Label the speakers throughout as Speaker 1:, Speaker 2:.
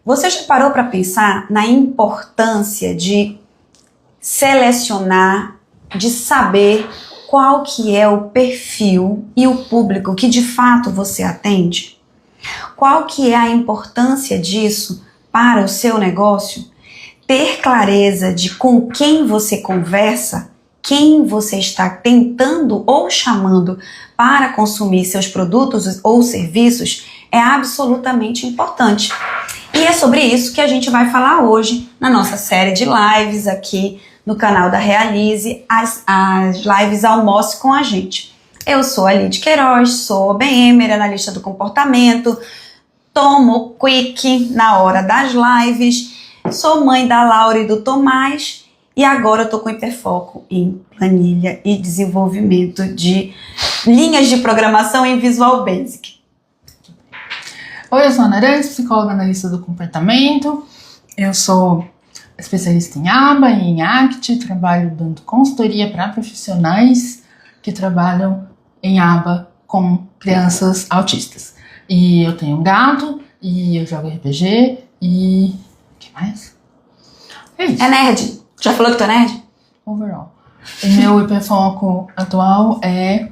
Speaker 1: Você já parou para pensar na importância de selecionar, de saber qual que é o perfil e o público que de fato você atende? Qual que é a importância disso para o seu negócio? Ter clareza de com quem você conversa, quem você está tentando ou chamando para consumir seus produtos ou serviços é absolutamente importante. E é sobre isso que a gente vai falar hoje na nossa série de lives aqui no canal da Realize, as lives Almoce com a gente. Eu sou a Lid Queiroz, sou OBM, analista do comportamento, tomo quick na hora das lives, sou mãe da Laura e do Tomás e agora eu tô com hiperfoco em planilha e desenvolvimento de linhas de programação em Visual Basic.
Speaker 2: Oi, eu sou a Ana Arantes, psicóloga analista do comportamento. Eu sou especialista em aba e em ACT, trabalho dando consultoria para profissionais que trabalham em aba com crianças autistas. E eu tenho um gato, e eu jogo RPG, e... o que mais? É isso.
Speaker 1: É nerd? Já falou que tu é nerd?
Speaker 2: Overall. E meu hiperfoco atual é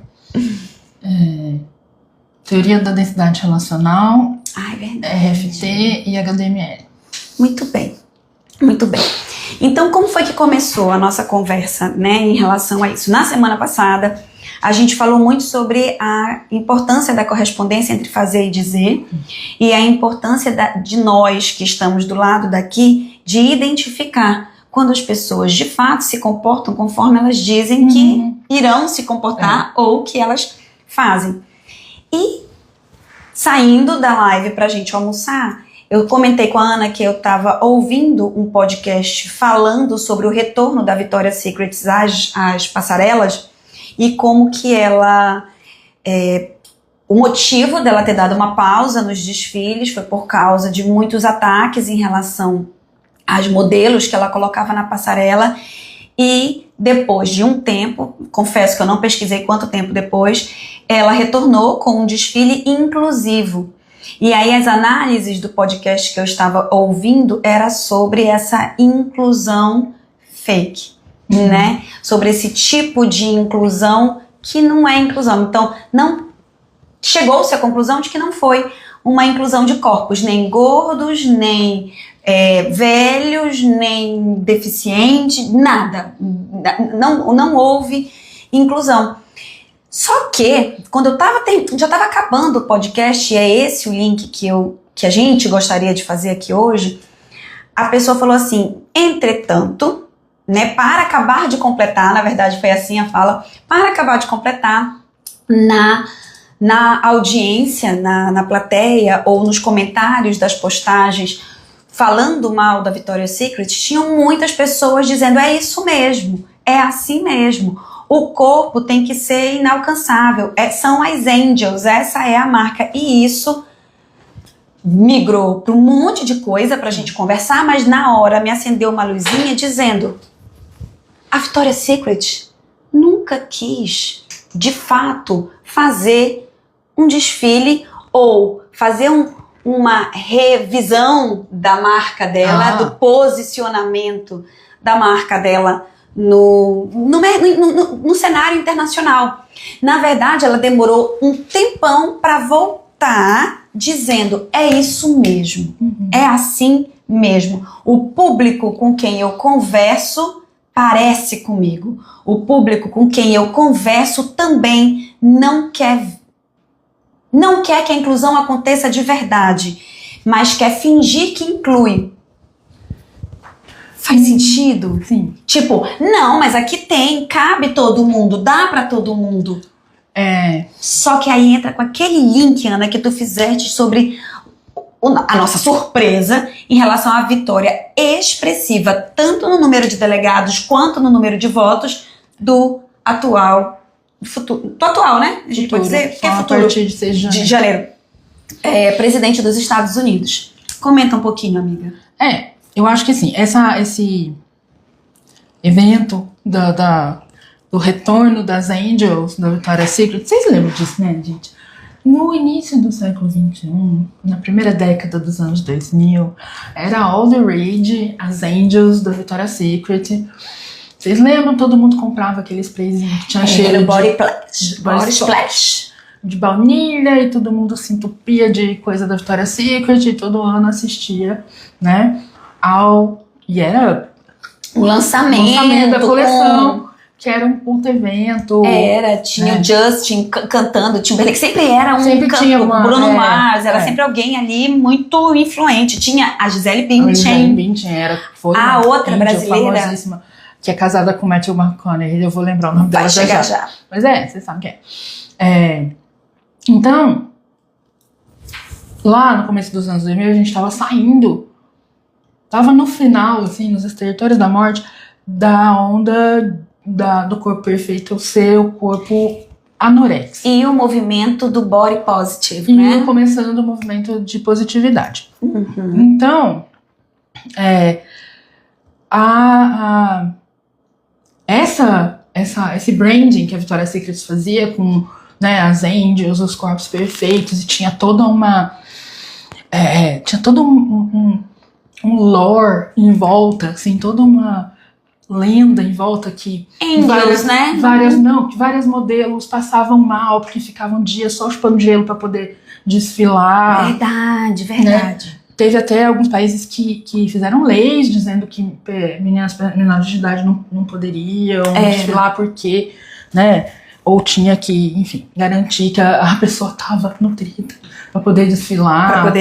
Speaker 2: teoria da densidade relacional, RFT e HDML.
Speaker 1: Muito bem, muito bem. Então, como foi que começou a nossa conversa, né, em relação a isso? Na semana passada, a gente falou muito sobre a importância da correspondência entre fazer e dizer e a importância de nós que estamos do lado daqui de identificar quando as pessoas de fato se comportam conforme elas dizem que irão se comportar ou que elas fazem. E saindo da live pra gente almoçar, eu comentei com a Ana que eu estava ouvindo um podcast falando sobre o retorno da Victoria's Secret às passarelas e como que ela... o motivo dela ter dado uma pausa nos desfiles foi por causa de muitos ataques em relação aos modelos que ela colocava na passarela e depois de um tempo, confesso que eu não pesquisei quanto tempo depois, ela retornou com um desfile inclusivo. E aí as análises do podcast que eu estava ouvindo era sobre essa inclusão fake, né? Sobre esse tipo de inclusão que não é inclusão. Então, não chegou-se à conclusão de que não foi uma inclusão de corpos, nem gordos, nem velhos, nem deficientes, nada. Não houve inclusão. Só que, quando eu já estava acabando o podcast, e é esse o link que a gente gostaria de fazer aqui hoje, a pessoa falou assim, entretanto, né, para acabar de completar, na verdade foi assim a fala, para acabar de completar, na audiência, na plateia ou nos comentários das postagens falando mal da Victoria's Secret, tinham muitas pessoas dizendo, é isso mesmo, é assim mesmo. O corpo tem que ser inalcançável, são as angels, essa é a marca. E isso migrou para um monte de coisa para a gente conversar, mas na hora me acendeu uma luzinha dizendo, a Victoria's Secret nunca quis, de fato, fazer um desfile ou fazer uma revisão da marca dela, do posicionamento da marca dela no cenário internacional. Na verdade, ela demorou um tempão para voltar dizendo, é isso mesmo, é assim mesmo. O público com quem eu converso parece comigo. O público com quem eu converso também não quer que a inclusão aconteça de verdade, mas quer fingir que inclui. Faz sentido?
Speaker 2: Sim.
Speaker 1: Tipo, não, mas aqui cabe todo mundo, dá pra todo mundo. Só que aí entra com aquele link, Ana, que tu fizeste sobre a nossa surpresa em relação à vitória expressiva, tanto no número de delegados quanto no número de votos do atual futuro, do atual, né? A gente pode dizer que é futuro,
Speaker 2: a partir de 6
Speaker 1: de janeiro. Presidente dos Estados Unidos. Comenta um pouquinho, amiga.
Speaker 2: Eu acho que assim, esse evento do retorno das Angels, da Victoria's Secret, vocês lembram disso, né, gente? No início do século XXI, na primeira década dos anos 2000, era all the rage, as Angels da Victoria's Secret. Vocês lembram? Todo mundo comprava aquele sprayzinho que tinha cheiro de
Speaker 1: body splash.
Speaker 2: De baunilha, e todo mundo se entupia de coisa da Victoria's Secret, e todo ano assistia, né, e era
Speaker 1: o lançamento
Speaker 2: da coleção, que era um puto evento.
Speaker 1: Tinha o Justin cantando, Timberlake, sempre era
Speaker 2: tinha
Speaker 1: Bruno Mars, era sempre alguém ali muito influente. Tinha a Gisele Bündchen.
Speaker 2: A Gisele Bündchen foi
Speaker 1: a outra brasileira,
Speaker 2: famosíssima, que é casada com Matthew McConaughey, eu vou lembrar o nome dela já. Mas você sabe quem é. Então, lá no começo dos anos 2000, a gente tava no final, assim, nos estertores da morte, da onda do corpo perfeito ser o corpo anorexia.
Speaker 1: E o movimento do body positive,
Speaker 2: né? Começando o movimento de positividade. Então, esse branding que a Victoria's Secret fazia com, né, as Angels, os corpos perfeitos, e tinha toda um lore em volta, assim, toda uma lenda em volta que várias modelos passavam mal porque ficavam dias só chupando gelo para poder desfilar.
Speaker 1: Verdade.
Speaker 2: Né? Teve até alguns países que fizeram leis dizendo que meninas menores de idade não poderiam desfilar porque, né, ou tinha que, enfim, garantir que a pessoa estava nutrida para poder desfilar.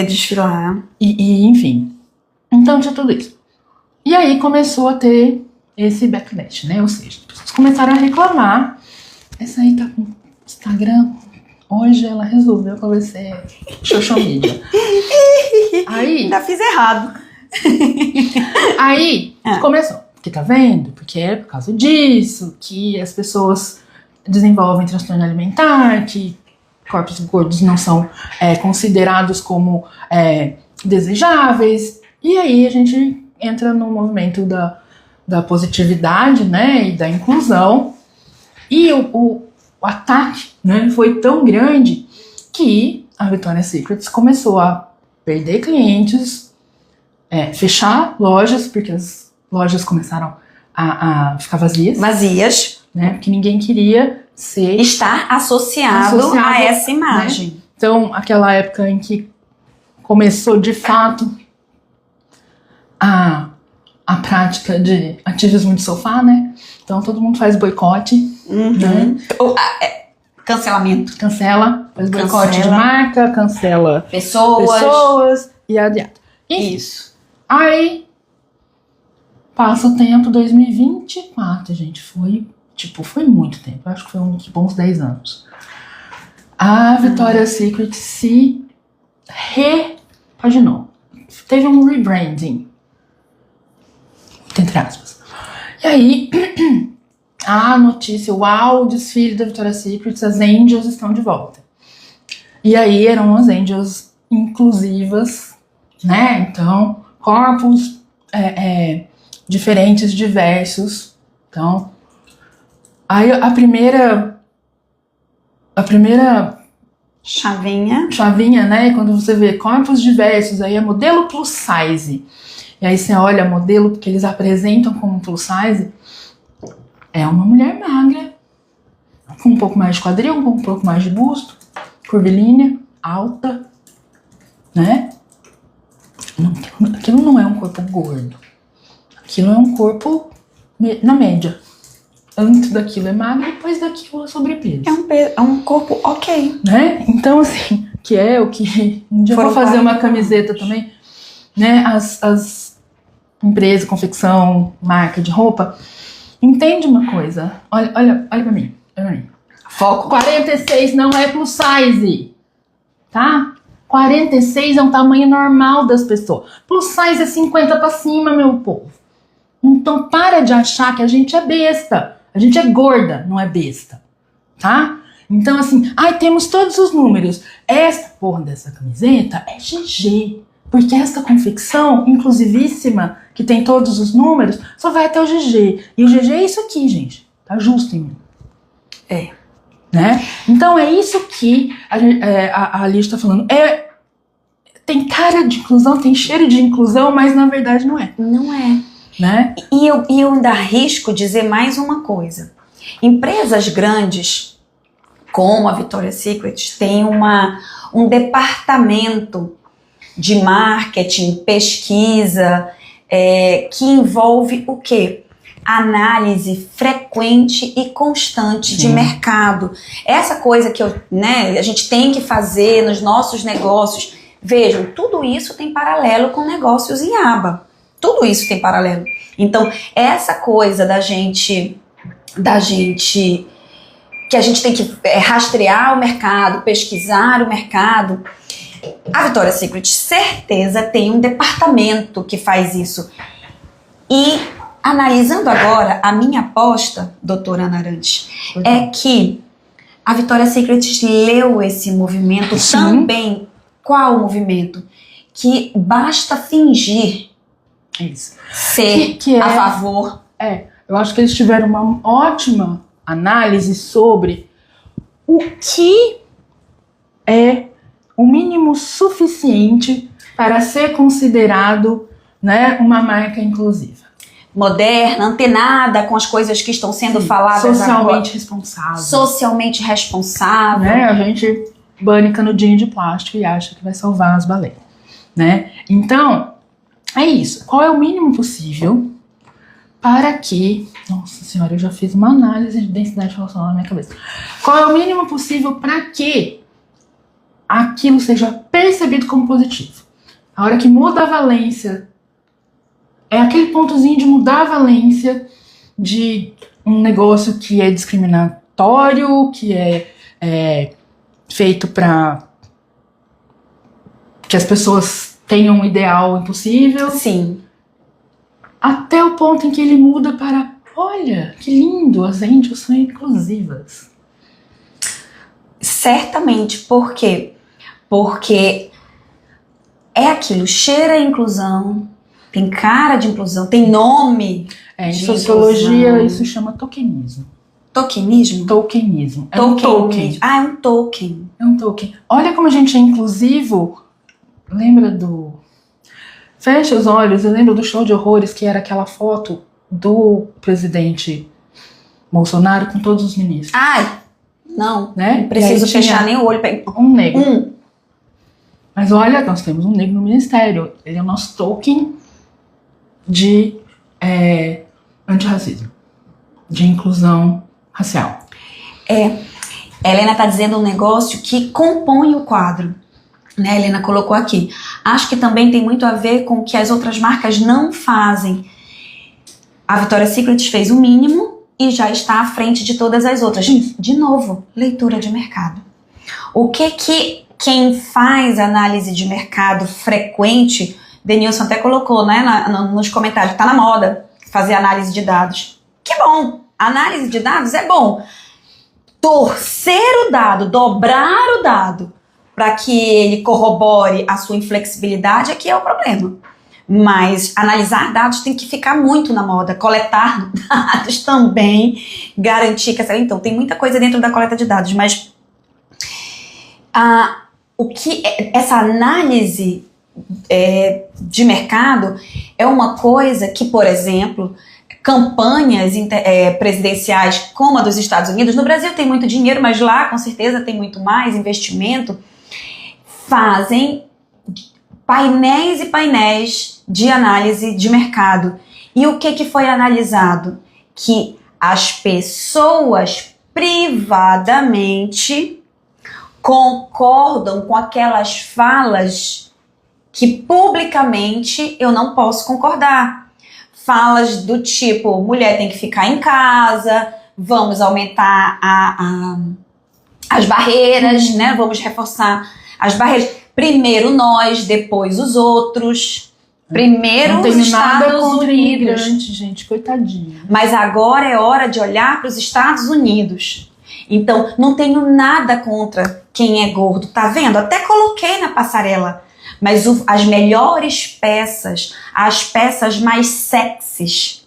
Speaker 2: E enfim. Então tinha tudo isso. E aí começou a ter esse backlash, né? Ou seja, as pessoas começaram a reclamar. Essa aí tá com Instagram. Hoje ela resolveu que vai ser social media. Aí...
Speaker 1: Ainda fiz errado.
Speaker 2: Aí começou. Porque tá vendo? Porque é por causa disso que as pessoas desenvolvem transtorno alimentar, que corpos gordos não são considerados como desejáveis. E aí a gente entra no movimento da positividade, né, e da inclusão. E o ataque, né, foi tão grande que a Victoria's Secret começou a perder clientes, fechar lojas, porque as lojas começaram a ficar vazias, né, porque ninguém queria
Speaker 1: estar associado a essa imagem.
Speaker 2: Né? Então, aquela época em que começou de fato a prática de ativismo de sofá, né? Então todo mundo faz boicote, né?
Speaker 1: Cancelamento.
Speaker 2: Faz boicote de marca, cancela
Speaker 1: pessoas
Speaker 2: e adianta.
Speaker 1: Isso.
Speaker 2: Aí passa o tempo, 2024, gente, foi muito tempo, acho que foi uns bons 10 anos. A Victoria's Secret se repaginou. Teve um rebranding, entre aspas. E aí, a notícia, o desfile da Victoria's Secret, as Angels estão de volta. E aí eram as Angels inclusivas, né? Então, corpos diferentes, diversos. Então, aí a primeira chavinha, né? Quando você vê corpos diversos, aí é modelo plus size. E aí você olha modelo que eles apresentam como plus size, é uma mulher magra, com um pouco mais de quadril, com um pouco mais de busto, curvilínea, alta, né? Aquilo não é um corpo gordo. Aquilo é um corpo na média. Antes daquilo é magro, depois daquilo é sobrepeso.
Speaker 1: É um corpo ok.
Speaker 2: Né? Então, assim, que é o que... Um dia eu vou fazer uma camiseta também, né? As empresas, confecção, marca de roupa, entende uma coisa. Olha pra mim.
Speaker 1: Foco.
Speaker 2: 46 não é plus size, tá? 46 é um tamanho normal das pessoas. Plus size é 50 pra cima, meu povo. Então para de achar que a gente é besta. A gente é gorda, não é besta, tá? Então assim, temos todos os números. Esta porra dessa camiseta é GG. Porque essa confecção, inclusivíssima, que tem todos os números, só vai até o GG. E o GG é isso aqui, gente. Tá justo em mim. né? Então é isso que a Liz está falando. Tem cara de inclusão, tem cheiro de inclusão, mas na verdade não é.
Speaker 1: Não é.
Speaker 2: Né?
Speaker 1: E eu ainda arrisco dizer mais uma coisa. Empresas grandes, como a Victoria's Secret, têm um departamento de marketing, pesquisa, que envolve o quê? Análise frequente e constante de mercado. Essa coisa que a gente tem que fazer nos nossos negócios. Vejam, tudo isso tem paralelo com negócios em aba. Tudo isso tem paralelo. Então, essa coisa que a gente tem que rastrear o mercado, pesquisar o mercado. A Victoria's Secret, certeza, tem um departamento que faz isso. E, analisando agora, a minha aposta, doutora Ana Arantes, é que a Victoria's Secret leu esse movimento também. Qual movimento? Que basta fingir ser a favor.
Speaker 2: Eu acho que eles tiveram uma ótima análise sobre o que é o mínimo suficiente para ser considerado, né, uma marca inclusiva.
Speaker 1: Moderna, antenada com as coisas que estão sendo faladas
Speaker 2: socialmente responsável.
Speaker 1: Socialmente responsável.
Speaker 2: Né? A gente bane canudinho de plástico e acha que vai salvar as baleias, né? Então, é isso. Qual é o mínimo possível para que... Nossa senhora, eu já fiz uma análise de densidade relacional na minha cabeça. Qual é o mínimo possível para que aquilo seja percebido como positivo? A hora que muda a valência, é aquele pontozinho de mudar a valência de um negócio que é discriminatório, que é feito para que as pessoas tenham um ideal impossível.
Speaker 1: Sim.
Speaker 2: Até o ponto em que ele muda para, olha, que lindo, as angels são inclusivas.
Speaker 1: Certamente. Por quê? Porque é aquilo, cheira a inclusão, tem cara de inclusão, tem nome.
Speaker 2: Em sociologia isso chama tokenismo.
Speaker 1: Tokenismo?
Speaker 2: Tokenismo.
Speaker 1: É um token. Ah, é um token.
Speaker 2: É um token. Olha como a gente é inclusivo. Lembra do... Fecha os olhos, eu lembro do show de horrores que era aquela foto do presidente Bolsonaro com todos os ministros.
Speaker 1: Ai, não.
Speaker 2: Né?
Speaker 1: Não preciso fechar nem o olho.
Speaker 2: Um negro. Mas olha, nós temos um negro no ministério. Ele é o nosso token de antirracismo. De inclusão racial.
Speaker 1: A Helena está dizendo um negócio que compõe o quadro, né? A Helena colocou aqui. Acho que também tem muito a ver com o que as outras marcas não fazem. A Victoria's Secret fez o mínimo e já está à frente de todas as outras. De novo, leitura de mercado. O que quem faz análise de mercado frequente, Denilson até colocou, né, nos comentários, tá na moda fazer análise de dados. Que bom! Análise de dados é bom. Torcer o dado, dobrar o dado para que ele corrobore a sua inflexibilidade, aqui é o problema. Mas analisar dados tem que ficar muito na moda. Coletar dados também, garantir que... Então, tem muita coisa dentro da coleta de dados, mas essa análise de mercado é uma coisa que, por exemplo... campanhas presidenciais como a dos Estados Unidos, no Brasil tem muito dinheiro, mas lá com certeza tem muito mais investimento, fazem painéis e painéis de análise de mercado. E o que foi analisado? Que as pessoas privadamente concordam com aquelas falas que publicamente eu não posso concordar. Falas do tipo, mulher tem que ficar em casa, vamos aumentar as barreiras, né? Vamos reforçar as barreiras. Primeiro nós, depois os outros. Primeiro os Estados Unidos.
Speaker 2: Gente, coitadinha.
Speaker 1: Mas agora é hora de olhar para os Estados Unidos. Então, não tenho nada contra quem é gordo, tá vendo? Até coloquei na passarela. Mas as melhores peças, as peças mais sexys,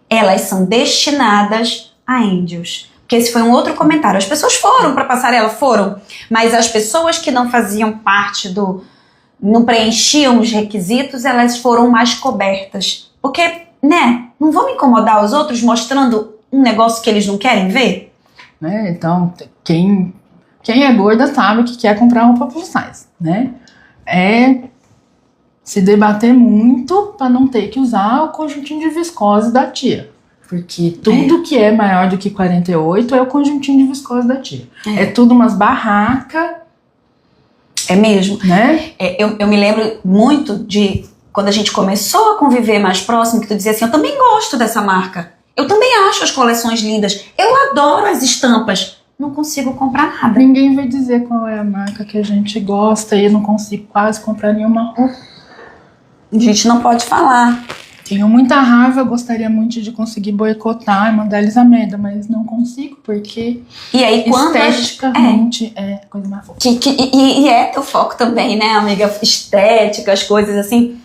Speaker 1: elas são destinadas a angels. que esse foi um outro comentário. As pessoas foram para a passarela, foram, mas as pessoas que não faziam parte não preenchiam os requisitos, elas foram mais cobertas. Porque, né, não vão incomodar os outros mostrando um negócio que eles não querem ver?
Speaker 2: Né? Então, quem é gorda sabe que quer comprar roupa plus size, né? É se debater muito para não ter que usar o conjuntinho de viscose da tia. Porque tudo que é maior do que 48 é o conjuntinho de viscose da tia. É tudo umas barracas.
Speaker 1: É mesmo.
Speaker 2: Né?
Speaker 1: Eu me lembro muito de quando a gente começou a conviver mais próximo, que tu dizia assim, eu também gosto dessa marca. Eu também acho as coleções lindas. Eu adoro as estampas. Não consigo comprar nada.
Speaker 2: Ninguém vai dizer qual é a marca que a gente gosta e eu não consigo quase comprar nenhuma roupa.
Speaker 1: A gente não pode falar.
Speaker 2: Tenho muita raiva, gostaria muito de conseguir boicotar e mandar eles a merda, mas não consigo, porque
Speaker 1: e aí, quando
Speaker 2: esteticamente é coisa mais fofa.
Speaker 1: E é teu foco também, né, amiga? Estética, as coisas assim.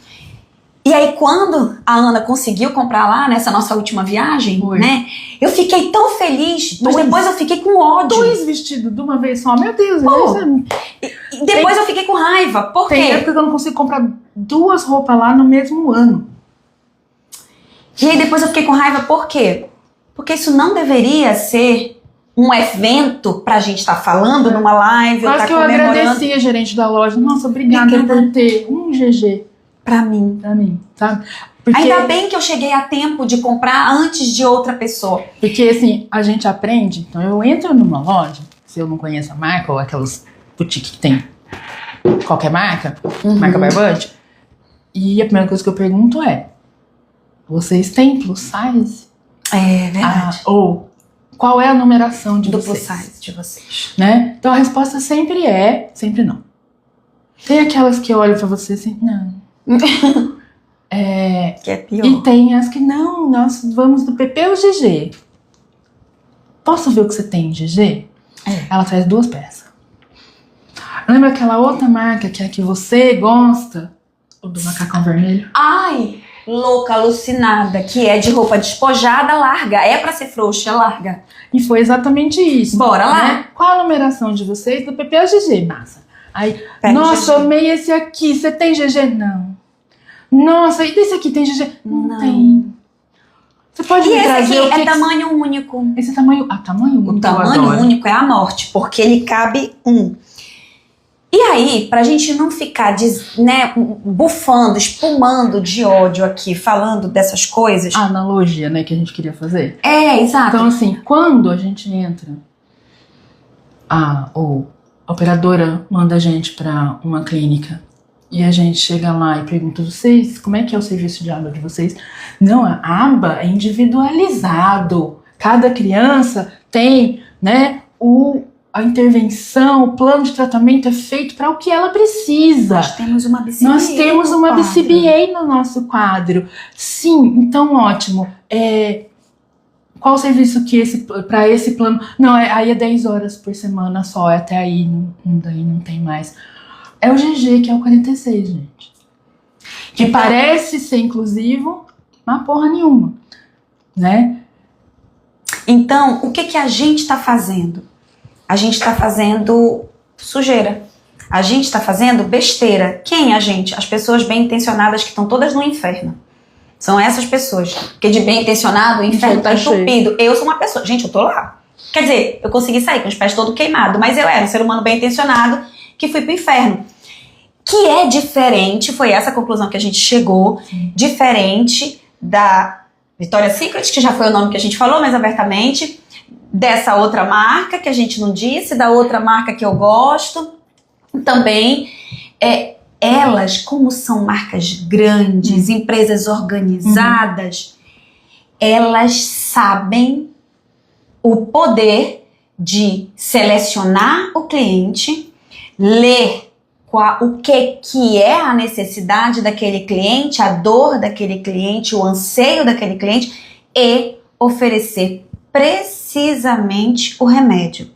Speaker 1: E aí, quando a Ana conseguiu comprar lá, nessa nossa última viagem, né? Eu fiquei tão feliz, mas depois eu fiquei com ódio.
Speaker 2: 2 vestidos de uma vez só, meu Deus.
Speaker 1: E depois eu fiquei com raiva. Por quê?
Speaker 2: Tem época que eu não consigo comprar 2 roupas lá no mesmo ano.
Speaker 1: E aí depois eu fiquei com raiva, por quê? Porque isso não deveria ser um evento pra gente estar falando numa live.
Speaker 2: Quase que eu agradeci a gerente da loja. Nossa, obrigada por ter um GG.
Speaker 1: Pra mim,
Speaker 2: sabe? Porque,
Speaker 1: ainda bem que eu cheguei a tempo de comprar antes de outra pessoa.
Speaker 2: Porque assim, a gente aprende. Então eu entro numa loja, se eu não conheço a marca, ou aquelas boutiques que tem qualquer marca, marca barbante, e a primeira coisa que eu pergunto é: vocês têm plus size?
Speaker 1: É verdade.
Speaker 2: Ou qual é a numeração de vocês?
Speaker 1: Plus size de vocês.
Speaker 2: Né? Então a resposta sempre sempre não. Tem aquelas que olham pra você assim, não.
Speaker 1: Que é pior.
Speaker 2: E tem as que não, nós vamos do PP ou GG. Posso ver o que você tem em GG? Ela traz 2 peças. Lembra aquela outra marca que é a que você gosta? O do macacão vermelho?
Speaker 1: Ai, louca, alucinada, que é de roupa despojada, larga. É pra ser frouxa, larga.
Speaker 2: E foi exatamente isso.
Speaker 1: Bora lá?
Speaker 2: Né? Qual a numeração de vocês do PP ou GG? Massa. Aí, nossa, eu amei esse aqui. Você tem GG? Não. Nossa, e desse aqui tem GG? Não tem. Você pode me trazer
Speaker 1: esse aqui
Speaker 2: o que
Speaker 1: é tamanho único.
Speaker 2: Esse tamanho... tamanho único.
Speaker 1: O tamanho único é a morte, porque ele cabe 1. E aí, pra gente não ficar bufando, espumando de ódio aqui, falando dessas coisas...
Speaker 2: A analogia, né, que a gente queria fazer.
Speaker 1: Exato.
Speaker 2: Então, assim, quando a gente entra... A operadora manda a gente pra uma clínica e a gente chega lá e pergunta: vocês, como é que é o serviço de aba de vocês? Não, a aba é individualizado. Cada criança tem, né, a intervenção, o plano de tratamento é feito para o que ela precisa.
Speaker 1: Nós temos uma BCBA.
Speaker 2: Nós temos uma BCBA no nosso quadro. Sim, então ótimo. Qual o serviço que para esse plano? Não, aí é 10 horas por semana só, até aí, daí não tem mais. É o GG, que é o 46, gente. Que então, parece ser inclusivo, mas porra nenhuma, né?
Speaker 1: Então, o que a gente tá fazendo? A gente tá fazendo sujeira. A gente tá fazendo besteira. Quem a gente? As pessoas bem intencionadas que estão todas no inferno. São essas pessoas. Porque de bem intencionado, o inferno tá entupido. Eu sou uma pessoa... Gente, eu tô lá. Quer dizer, eu consegui sair com os pés todo queimado, mas eu era um ser humano bem intencionado que fui pro inferno. Que é diferente, foi essa a conclusão que a gente chegou, diferente da Victoria's Secret, que já foi o nome que a gente falou mais abertamente, dessa outra marca que a gente não disse, da outra marca que eu gosto. Também, elas, como são marcas grandes, empresas organizadas, elas sabem o poder de selecionar o cliente, ler o que é a necessidade daquele cliente, a dor daquele cliente, o anseio daquele cliente e oferecer precisamente o remédio.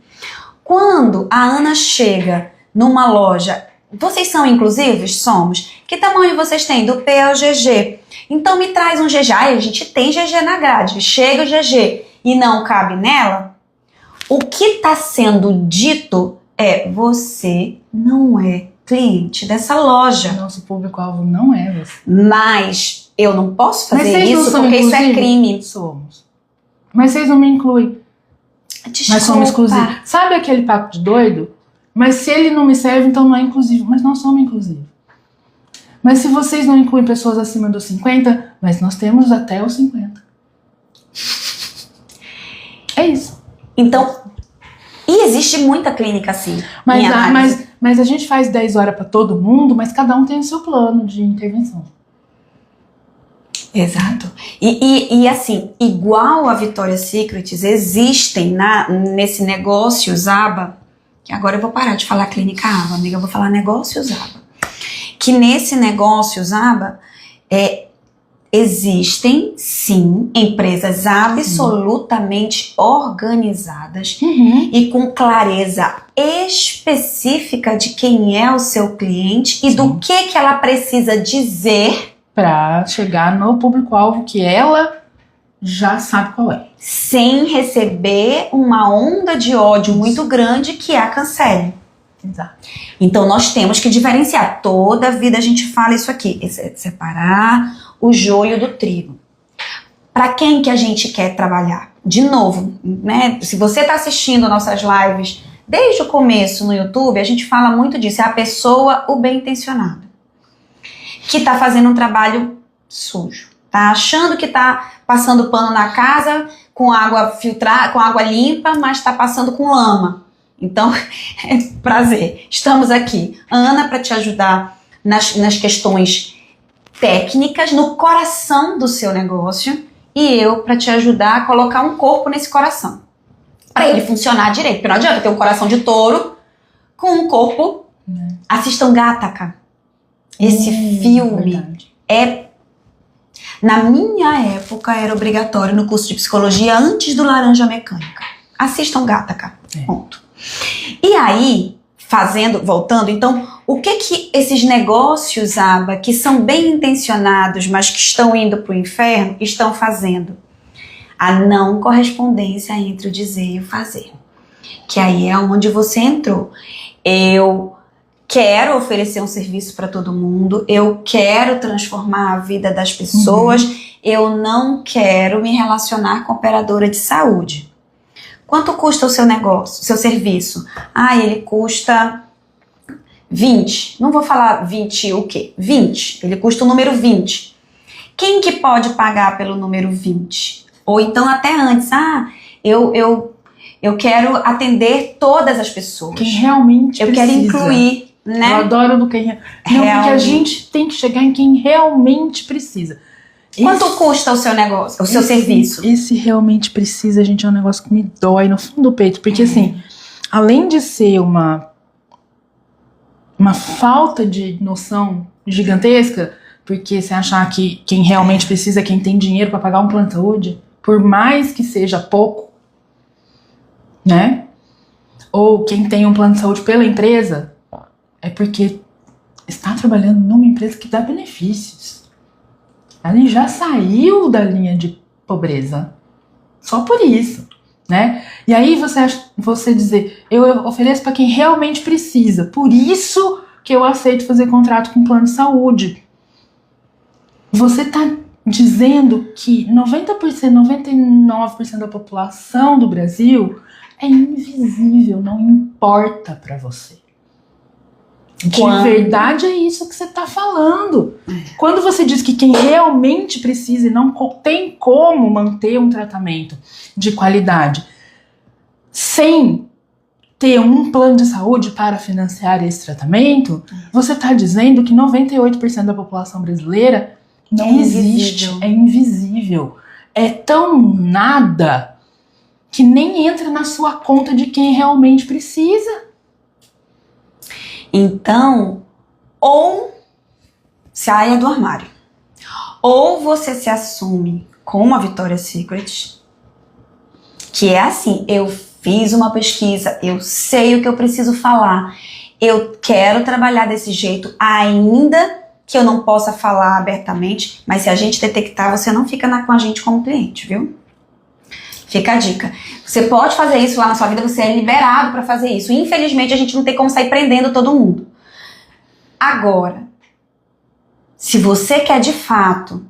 Speaker 1: Quando a Ana chega numa loja, vocês são inclusivos? Somos. Que tamanho vocês têm? Do P ao GG. Então me traz um GG. A gente tem GG na grade. Chega o GG e não cabe nela. O que está sendo dito é: você não é cliente dessa loja.
Speaker 2: Nosso público-alvo não é você.
Speaker 1: Mas eu não posso fazer isso porque isso é crime.
Speaker 2: Somos. Mas vocês não me incluem.
Speaker 1: Desculpa.
Speaker 2: Nós somos inclusivos. Sabe aquele papo de doido? Mas se ele não me serve, então não é inclusivo. Mas nós somos inclusivos. Mas se vocês não incluem pessoas acima dos 50, mas nós temos até os 50. É isso.
Speaker 1: Então, e existe muita clínica assim.
Speaker 2: Mas a gente faz 10 horas para todo mundo, mas cada um tem o seu plano de intervenção.
Speaker 1: Exato. E assim, igual a Victoria's Secrets, existem nesse negócio Aba, que agora eu vou parar de falar clínica Aba, amiga, eu vou falar negócios Aba. Que nesse negócio Aba, existem, sim, empresas absolutamente organizadas e com clareza específica de quem é o seu cliente e do que ela precisa dizer
Speaker 2: para chegar no público-alvo que ela já sabe qual é.
Speaker 1: Sem receber uma onda de ódio muito grande que a cancele.
Speaker 2: Exato.
Speaker 1: Então nós temos que diferenciar. Toda a vida a gente fala isso aqui, separar o joio do trigo. Para quem que a gente quer trabalhar? De novo, né? Se você está assistindo nossas lives desde o começo no YouTube, a gente fala muito disso. É a pessoa, o bem-intencionado, que está fazendo um trabalho sujo. Tá achando que está passando pano na casa com água filtrada, com água limpa, mas está passando com lama. Então, prazer, estamos aqui. Ana para te ajudar nas questões técnicas, no coração do seu negócio, e eu para te ajudar a colocar um corpo nesse coração, para ele funcionar direito. Porque não adianta ter um coração de touro com um corpo. Assistam Gattaca. Esse filme na minha época era obrigatório no curso de psicologia antes do Laranja Mecânica. Assistam Gattaca. Ponto. E aí, voltando, então, o que esses negócios, Aba, que são bem intencionados, mas que estão indo para o inferno, estão fazendo? A não correspondência entre o dizer e o fazer. Que aí é onde você entrou. Eu quero oferecer um serviço para todo mundo, eu quero transformar a vida das pessoas, eu não quero me relacionar com operadora de saúde. Quanto custa o seu negócio, o seu serviço? Ele custa 20. Não vou falar 20 o quê? 20. Ele custa o número 20. Quem que pode pagar pelo número 20? Ou então até antes, eu quero atender todas as pessoas.
Speaker 2: Quem realmente precisa.
Speaker 1: Eu quero incluir, né?
Speaker 2: Eu adoro do quem porque a gente tem que chegar em quem realmente precisa.
Speaker 1: Quanto custa o seu negócio, o seu serviço?
Speaker 2: Esse realmente precisa, gente, é um negócio que me dói no fundo do peito. Porque assim, além de ser uma falta de noção gigantesca, porque você achar que quem realmente precisa é quem tem dinheiro para pagar um plano de saúde, por mais que seja pouco, né? Ou quem tem um plano de saúde pela empresa, é porque está trabalhando numa empresa que dá benefícios. Ela já saiu da linha de pobreza. Só por isso, né? E aí você dizer, eu ofereço para quem realmente precisa. Por isso que eu aceito fazer contrato com plano de saúde. Você está dizendo que 90%, 99% da população do Brasil é invisível, não importa para você. De verdade é isso que você está falando. Quando você diz que quem realmente precisa e não tem como manter um tratamento de qualidade sem ter um plano de saúde para financiar esse tratamento, você está dizendo que 98% da população brasileira não existe, é invisível. É tão nada que nem entra na sua conta de quem realmente precisa.
Speaker 1: Então, ou saia do armário, ou você se assume como a Victoria's Secret, que é assim, eu fiz uma pesquisa, eu sei o que eu preciso falar, eu quero trabalhar desse jeito, ainda que eu não possa falar abertamente, mas se a gente detectar, você não fica com a gente como cliente, viu? Fica a dica. Você pode fazer isso lá na sua vida, você é liberado para fazer isso. Infelizmente, a gente não tem como sair prendendo todo mundo. Agora, se você quer de fato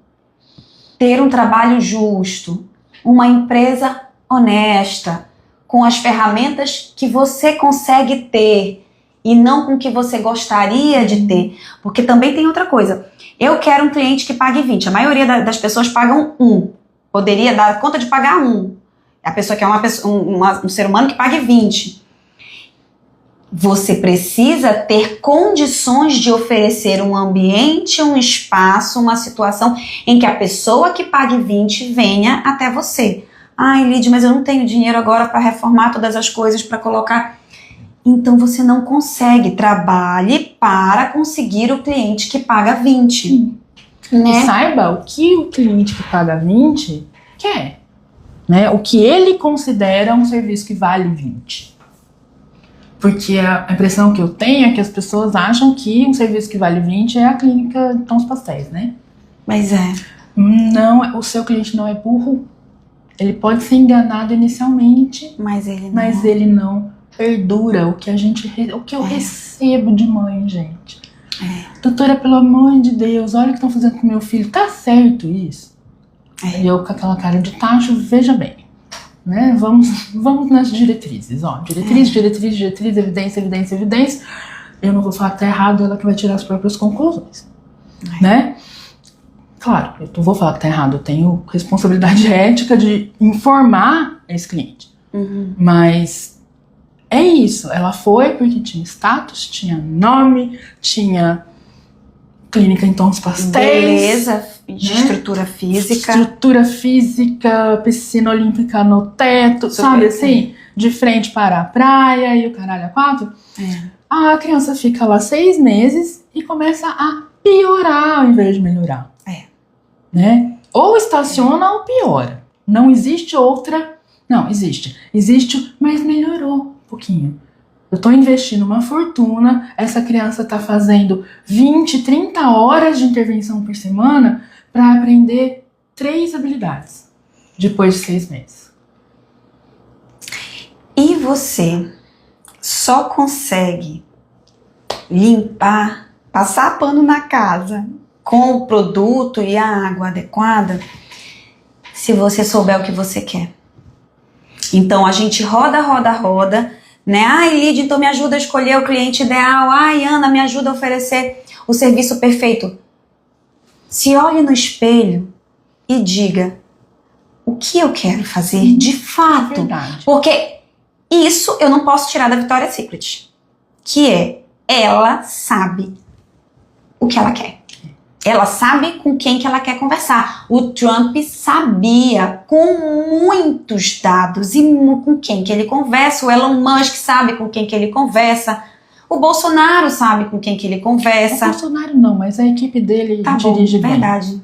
Speaker 1: ter um trabalho justo, uma empresa honesta, com as ferramentas que você consegue ter e não com o que você gostaria de ter, porque também tem outra coisa. Eu quero um cliente que pague 20. A maioria das pessoas pagam 1. Poderia dar conta de pagar 1. A pessoa quer um ser humano que pague 20. Você precisa ter condições de oferecer um ambiente, um espaço, uma situação em que a pessoa que pague 20 venha até você. Ai, Lídia, mas eu não tenho dinheiro agora para reformar todas as coisas, para colocar. Então você não consegue. Trabalhe para conseguir o cliente que paga 20. Né?
Speaker 2: E saiba o que o cliente que paga 20 quer. Né? O que ele considera um serviço que vale 20. Porque a impressão que eu tenho é que as pessoas acham que um serviço que vale 20 é a clínica Tons Pastéis, né?
Speaker 1: Mas é.
Speaker 2: Não, o seu cliente não é burro. Ele pode ser enganado inicialmente,
Speaker 1: Mas ele não.
Speaker 2: Mas ele não perdura. O que eu recebo de mãe, gente. Doutora, pelo amor de Deus, olha o que estão fazendo com meu filho. Tá certo isso? E eu com aquela cara de tacho, veja bem. Né? Vamos nas diretrizes. Ó. Diretriz, evidência. Eu não vou falar que tá errado, ela que vai tirar as próprias conclusões. Né? Claro, eu não vou falar que tá errado. Eu tenho responsabilidade ética de informar esse cliente. Mas é isso. Ela foi porque tinha status, tinha nome, tinha clínica em Tons Pastéis.
Speaker 1: Beleza, de estrutura física.
Speaker 2: Estrutura física, piscina olímpica no teto, sabe assim? De frente para a praia e o caralho a 4. A criança fica lá 6 meses e começa a piorar ao invés de melhorar. Né? Ou estaciona ou piora. Não existe outra. Não, existe. Existe, mas melhorou um pouquinho. Eu tô investindo uma fortuna, essa criança tá fazendo 20, 30 horas de intervenção por semana para aprender 3 habilidades depois de 6 meses.
Speaker 1: E você só consegue limpar, passar pano na casa com o produto e a água adequada se você souber o que você quer. Então a gente roda, né? Ai, Lídia, então me ajuda a escolher o cliente ideal. Ai, Ana, me ajuda a oferecer o serviço perfeito. Se olhe no espelho e diga o que eu quero fazer de fato.
Speaker 2: Verdade.
Speaker 1: Porque isso eu não posso tirar da Victoria's Secret. Que é, ela sabe o que ela quer. Ela sabe com quem que ela quer conversar. O Trump sabia com muitos dados e com quem que ele conversa. O Elon Musk sabe com quem que ele conversa. O Bolsonaro sabe com quem que ele conversa.
Speaker 2: O Bolsonaro não, mas a equipe dele dirige bem.
Speaker 1: Verdade.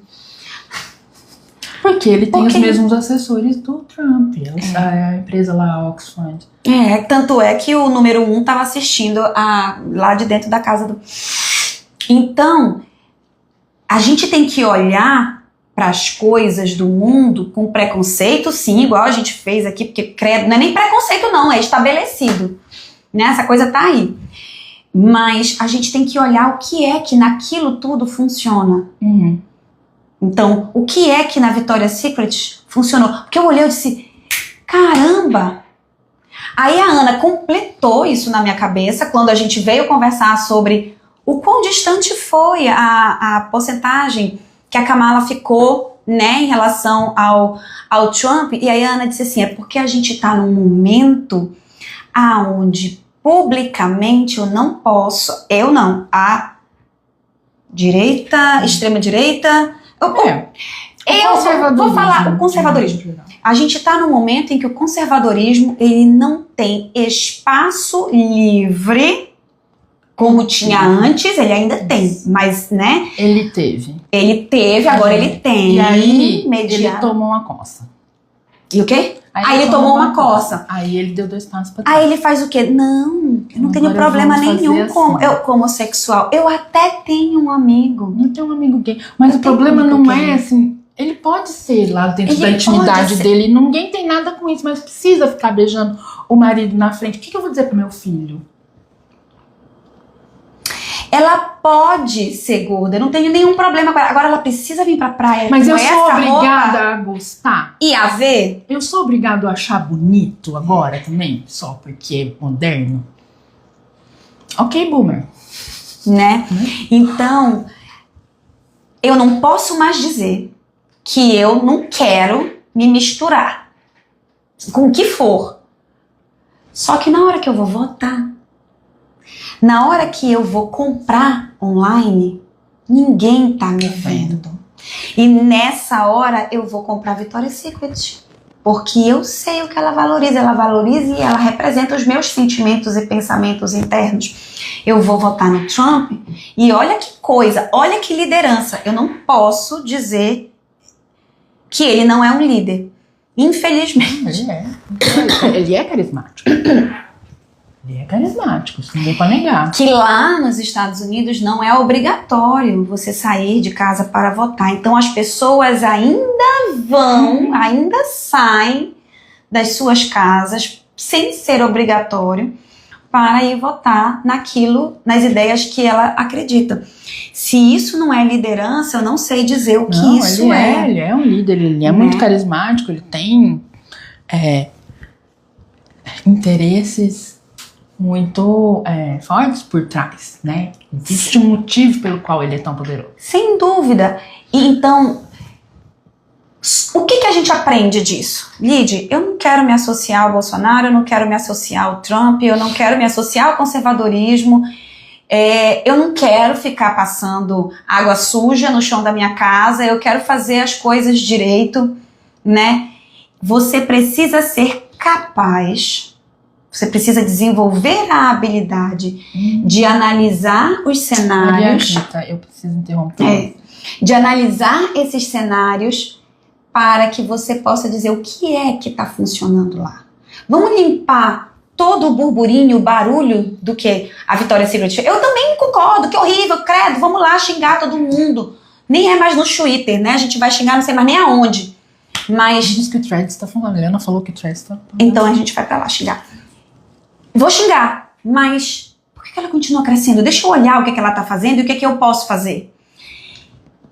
Speaker 2: Porque ele tem os mesmos assessores do Trump. A empresa lá, a Oxford.
Speaker 1: Tanto é que o número 1 estava assistindo lá de dentro da casa do... Então... A gente tem que olhar para as coisas do mundo com preconceito, sim, igual a gente fez aqui, porque credo, não é nem preconceito não, é estabelecido, né? Essa coisa tá aí. Mas a gente tem que olhar o que é que naquilo tudo funciona. Então, o que é que na Victoria's Secret funcionou? Porque eu olhei e disse, caramba! Aí a Ana completou isso na minha cabeça quando a gente veio conversar sobre o quão distante foi a porcentagem que a Kamala ficou, né, em relação ao Trump. E aí a Ana disse assim, é porque a gente está num momento aonde publicamente eu não, a direita, extrema direita, eu vou falar o conservadorismo. A gente está num momento em que o conservadorismo ele não tem espaço livre como tinha antes, ele ainda tem, mas, né?
Speaker 2: Ele teve,
Speaker 1: agora ele tem.
Speaker 2: E aí, ele tomou uma coça.
Speaker 1: E o quê? Aí ele tomou uma coça.
Speaker 2: Aí ele deu 2 passos pra trás.
Speaker 1: Aí ele faz o quê? Não, eu não tenho problema nenhum com homossexual. Eu até tenho um amigo.
Speaker 2: Não tenho um amigo gay. Mas o problema não é assim, Ele pode ser lá dentro
Speaker 1: Ele
Speaker 2: da intimidade
Speaker 1: pode ser.
Speaker 2: dele. Ninguém tem nada com isso, mas precisa ficar beijando o marido na frente. O que eu vou dizer pro meu filho?
Speaker 1: Ela pode ser gorda, eu não tenho nenhum problema. Agora ela precisa vir pra praia
Speaker 2: Mas
Speaker 1: com
Speaker 2: eu sou
Speaker 1: essa
Speaker 2: obrigada
Speaker 1: roupa
Speaker 2: a gostar.
Speaker 1: e a ver.
Speaker 2: Eu sou obrigado a achar bonito agora também, só porque é moderno. Ok, boomer.
Speaker 1: Né? Então, eu não posso mais dizer que eu não quero me misturar com o que for. Só que na hora que eu vou votar, na hora que eu vou comprar online, ninguém tá me vendo. E nessa hora eu vou comprar Victoria's Secret. Porque eu sei o que ela valoriza. Ela valoriza e ela representa os meus sentimentos e pensamentos internos. Eu vou votar no Trump e olha que coisa, olha que liderança. Eu não posso dizer que ele não é um líder. Infelizmente.
Speaker 2: Ele é carismático. Ele é carismático, isso não deu pra negar.
Speaker 1: Que lá nos Estados Unidos não é obrigatório você sair de casa para votar. Então as pessoas ainda saem das suas casas sem ser obrigatório para ir votar nas ideias que ela acredita. Se isso não é liderança, eu não sei dizer o que isso é.
Speaker 2: Ele é um líder, ele é muito carismático, ele tem interesses muito fortes por trás, né? Existe um motivo pelo qual ele é tão poderoso.
Speaker 1: Sem dúvida. E então, o que a gente aprende disso? Lide, eu não quero me associar ao Bolsonaro, eu não quero me associar ao Trump, eu não quero me associar ao conservadorismo, eu não quero ficar passando água suja no chão da minha casa, eu quero fazer as coisas direito, né? Você precisa ser capaz, você precisa desenvolver a habilidade de analisar os cenários.
Speaker 2: Eu preciso interromper.
Speaker 1: De analisar esses cenários para que você possa dizer o que é que está funcionando lá. Vamos limpar todo o burburinho, o barulho do que a Victoria's Secret fez. Eu também concordo, que horrível, credo, vamos lá xingar todo mundo. Nem é mais no Twitter, né? A gente vai xingar não sei mais nem aonde. Mas
Speaker 2: diz que o Threads está falando, a Helena falou que o Threads está falando.
Speaker 1: Então a gente vai pra lá xingar. Vou xingar, mas por que ela continua crescendo? Deixa eu olhar o que ela tá fazendo e o que eu posso fazer.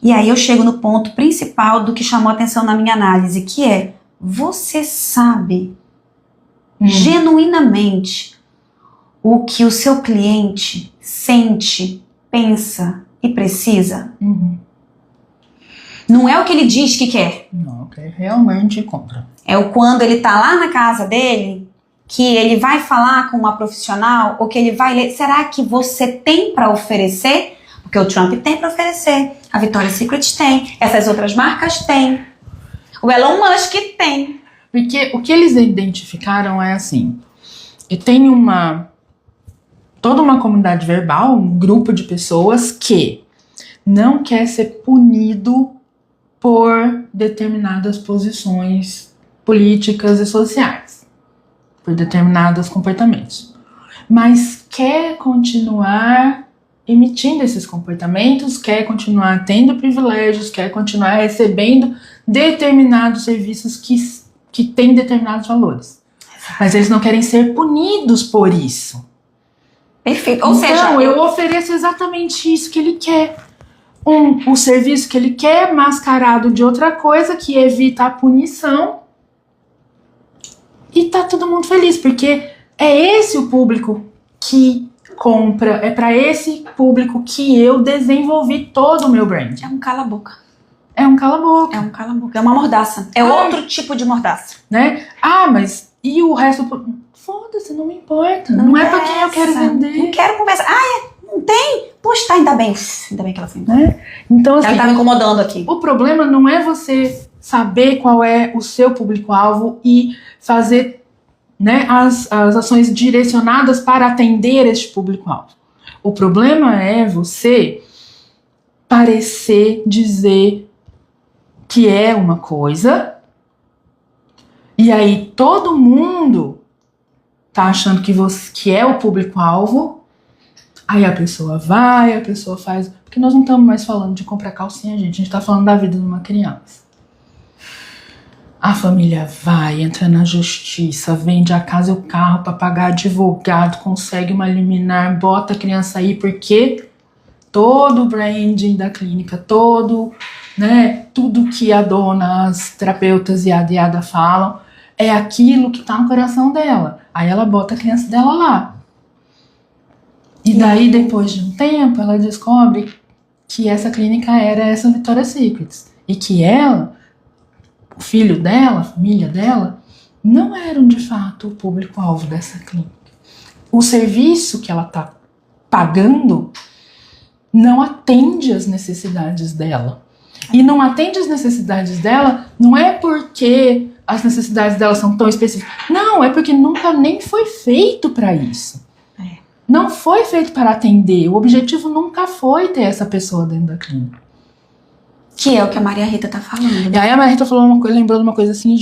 Speaker 1: E aí eu chego no ponto principal do que chamou a atenção na minha análise, que é, você sabe genuinamente o que o seu cliente sente, pensa e precisa? Não é o que ele diz que quer.
Speaker 2: Não, o que ele realmente compra.
Speaker 1: É o quando ele tá lá na casa dele, que ele vai falar com uma profissional, ou que ele vai ler. Será que você tem para oferecer? Porque o Trump tem para oferecer, a Victoria's Secret tem, essas outras marcas têm, o Elon Musk tem.
Speaker 2: Porque o que eles identificaram é assim, eu tenho toda uma comunidade verbal, um grupo de pessoas que não quer ser punido por determinadas posições políticas e sociais, por determinados comportamentos, mas quer continuar emitindo esses comportamentos, quer continuar tendo privilégios, quer continuar recebendo determinados serviços que têm determinados valores. Mas eles não querem ser punidos por isso.
Speaker 1: Perfeito. Ou
Speaker 2: então,
Speaker 1: seja,
Speaker 2: eu ofereço exatamente isso que ele quer. O serviço que ele quer, mascarado de outra coisa, que evita a punição. E tá todo mundo feliz, porque é esse o público que compra, é para esse público que eu desenvolvi todo o meu brand.
Speaker 1: é um cala-boca.
Speaker 2: É um cala-boca.
Speaker 1: É um cala-boca. É uma mordaça. É outro tipo de mordaça.
Speaker 2: Né? Mas e o resto? Foda-se, não me importa. Não é pra quem eu quero vender.
Speaker 1: Não quero conversar. Não tem? Poxa, tá, ainda bem. Ainda bem que ela foi embora.
Speaker 2: Né? Então, assim,
Speaker 1: ela tá me incomodando aqui.
Speaker 2: O problema não é você saber qual é o seu público-alvo e fazer, né, as ações direcionadas para atender este público-alvo. O problema é você parecer dizer que é uma coisa e aí todo mundo tá achando que é o público-alvo, aí a pessoa vai, a pessoa faz... Porque nós não estamos mais falando de comprar calcinha, gente tá falando da vida de uma criança. A família vai, entra na justiça, vende a casa e o carro para pagar advogado, consegue uma liminar, bota a criança aí, porque todo o branding da clínica, todo, né, tudo que a dona, as terapeutas e a ADA falam, é aquilo que tá no coração dela. Aí ela bota a criança dela lá. E daí, depois de um tempo, ela descobre que essa clínica era essa Victoria's Secrets. E que ela, o filho dela, a família dela, não eram de fato o público-alvo dessa clínica. O serviço que ela tá pagando não atende às necessidades dela. E não atende às necessidades dela não é porque as necessidades dela são tão específicas. Não, é porque nunca nem foi feito para isso. Não foi feito para atender. O objetivo nunca foi ter essa pessoa dentro da clínica.
Speaker 1: Que é o que a Maria Rita tá falando.
Speaker 2: E aí a Maria Rita falou uma coisa, lembrou de uma coisa assim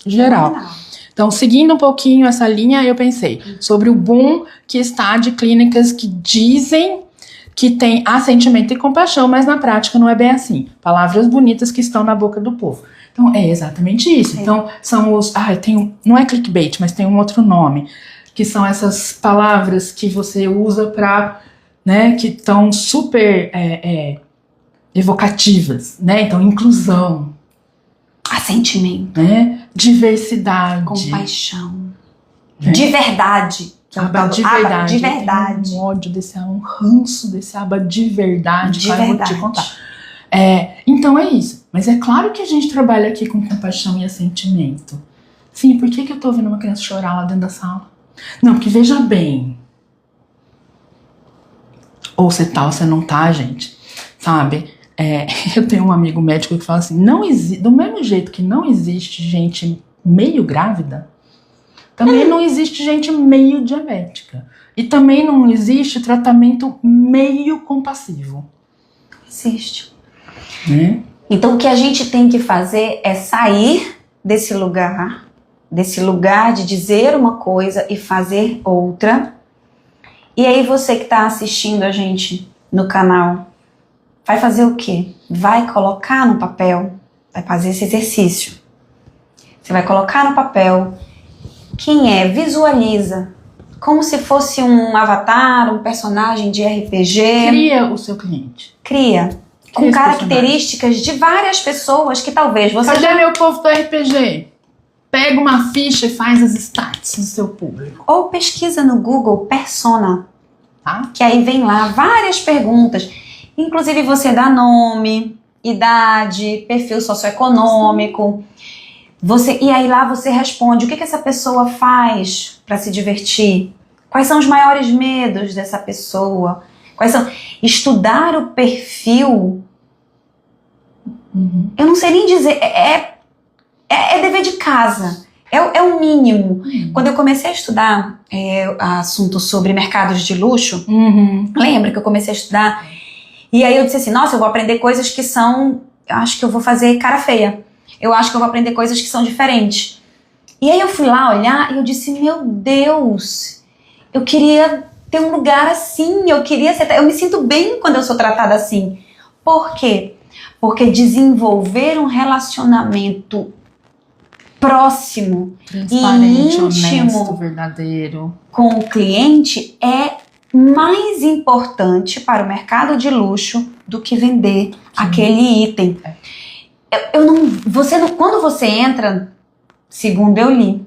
Speaker 2: geral. Então, seguindo um pouquinho essa linha, eu pensei sobre o boom que está de clínicas que dizem que tem assentimento e compaixão, mas na prática não é bem assim. Palavras bonitas que estão na boca do povo. Então, é exatamente isso. Então, são os... não é clickbait, mas tem um outro nome. Que são essas palavras que você usa para, né, que estão super evocativas, né? Então, inclusão,
Speaker 1: assentimento,
Speaker 2: né? Diversidade,
Speaker 1: compaixão,
Speaker 2: né?
Speaker 1: De verdade.
Speaker 2: De verdade.
Speaker 1: De verdade.
Speaker 2: Um ódio desse um ranço desse aba de verdade.
Speaker 1: De
Speaker 2: verdade.
Speaker 1: verdade.
Speaker 2: Eu vou te contar. Então é isso. Mas é claro que a gente trabalha aqui com compaixão e assentimento. Sim, por que eu tô vendo uma criança chorar lá dentro da sala? Não, porque veja bem. Ou você tá ou você não tá, gente. Sabe? Eu tenho um amigo médico que fala assim, do mesmo jeito que não existe gente meio grávida, também não existe gente meio diabética. E também não existe tratamento meio compassivo.
Speaker 1: Existe.
Speaker 2: Né?
Speaker 1: Então o que a gente tem que fazer é sair desse lugar de dizer uma coisa e fazer outra. E aí você que está assistindo a gente no canal, vai fazer o quê? Vai colocar no papel, vai fazer esse exercício. Você vai colocar no papel quem visualiza, como se fosse um avatar, um personagem de RPG.
Speaker 2: Cria o seu cliente.
Speaker 1: Cria com características de várias pessoas que talvez você...
Speaker 2: Cadê meu povo do RPG? Pega uma ficha e faz as stats do seu público.
Speaker 1: Ou pesquisa no Google persona,
Speaker 2: tá?
Speaker 1: Que aí vem lá várias perguntas. Inclusive você dá nome, idade, perfil socioeconômico. E aí lá você responde o que essa pessoa faz para se divertir. Quais são os maiores medos dessa pessoa? Estudar o perfil. Eu não sei nem dizer... É dever de casa, é o mínimo. Quando eu comecei a estudar assuntos sobre mercados de luxo, lembra que eu comecei a estudar? E aí eu disse assim, nossa, eu vou aprender coisas que são... Eu acho que eu vou fazer cara feia. Eu acho que eu vou aprender coisas que são diferentes. E aí eu fui lá olhar e eu disse, meu Deus, eu queria ter um lugar assim, eu me sinto bem quando eu sou tratada assim. Por quê? Porque desenvolver um relacionamento próximo e íntimo,
Speaker 2: honesto, verdadeiro
Speaker 1: com o cliente é mais importante para o mercado de luxo do que vender aquele item. Quando você entra, segundo eu li,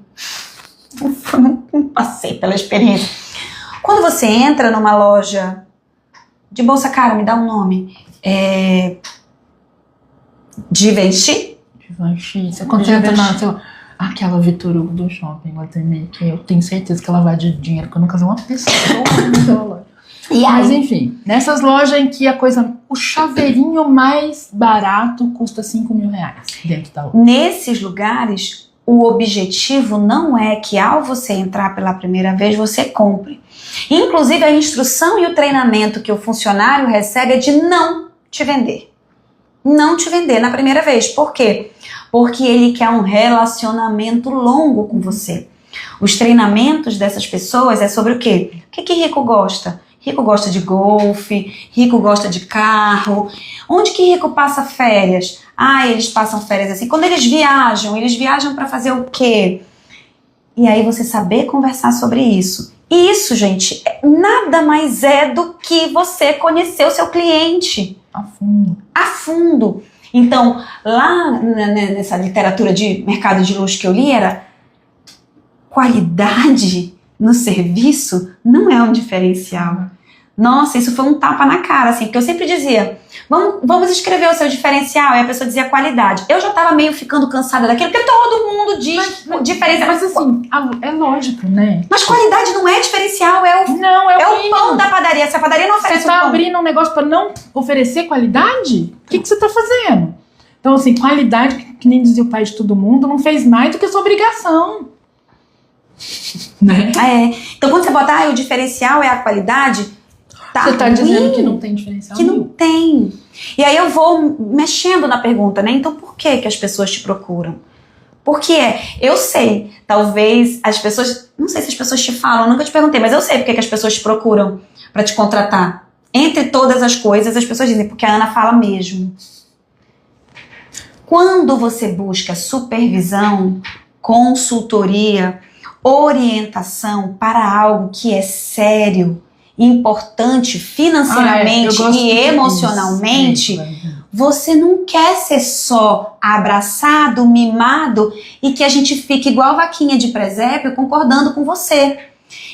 Speaker 1: não passei pela experiência. Quando você entra numa loja de bolsa cara, me dá um nome, Givenchy.
Speaker 2: Quando você entra aquela Vitor Hugo do shopping, que eu tenho certeza que ela vai de dinheiro, que eu nunca vi uma pessoa naquela loja. Mas enfim, nessas lojas em que o chaveirinho mais barato custa 5 mil reais dentro da loja.
Speaker 1: Nesses lugares, o objetivo não é que ao você entrar pela primeira vez, você compre. Inclusive a instrução e o treinamento que o funcionário recebe é de não te vender. Não te vender na primeira vez. Por quê? Porque ele quer um relacionamento longo com você. Os treinamentos dessas pessoas é sobre o quê? O que rico gosta? Rico gosta de golfe, rico gosta de carro. Onde que rico passa férias? Eles passam férias assim. Quando eles viajam para fazer o quê? E aí você saber conversar sobre isso. E isso, gente, nada mais é do que você conhecer o seu cliente. A fundo. Então, lá nessa literatura de mercado de luxo que eu li, era qualidade no serviço não é um diferencial. Nossa, isso foi um tapa na cara, assim, porque eu sempre dizia, vamos escrever o seu diferencial, e a pessoa dizia qualidade. Eu já tava meio ficando cansada daquilo, porque todo mundo diz diferencial.
Speaker 2: Mas assim, é lógico, né?
Speaker 1: Mas qualidade não é diferencial, é o pão da padaria. Se a padaria não oferece
Speaker 2: Você tá abrindo um negócio pra não oferecer qualidade? O que você tá fazendo? Então, assim, qualidade, que nem dizia o pai de todo mundo, não fez mais do que a sua obrigação. Né?
Speaker 1: Então, quando você bota, o diferencial é a qualidade...
Speaker 2: Você tá dizendo que não tem diferencial?
Speaker 1: Que não tem. E aí eu vou mexendo na pergunta, né? Então por que as pessoas te procuram? Porque eu sei, talvez as pessoas... Não sei se as pessoas te falam, nunca te perguntei, mas eu sei porque que as pessoas te procuram para te contratar. Entre todas as coisas, as pessoas dizem, porque a Ana fala mesmo. Quando você busca supervisão, consultoria, orientação para algo que é sério, importante financeiramente e emocionalmente, você não quer ser só abraçado, mimado e que a gente fique igual vaquinha de presépio concordando com você.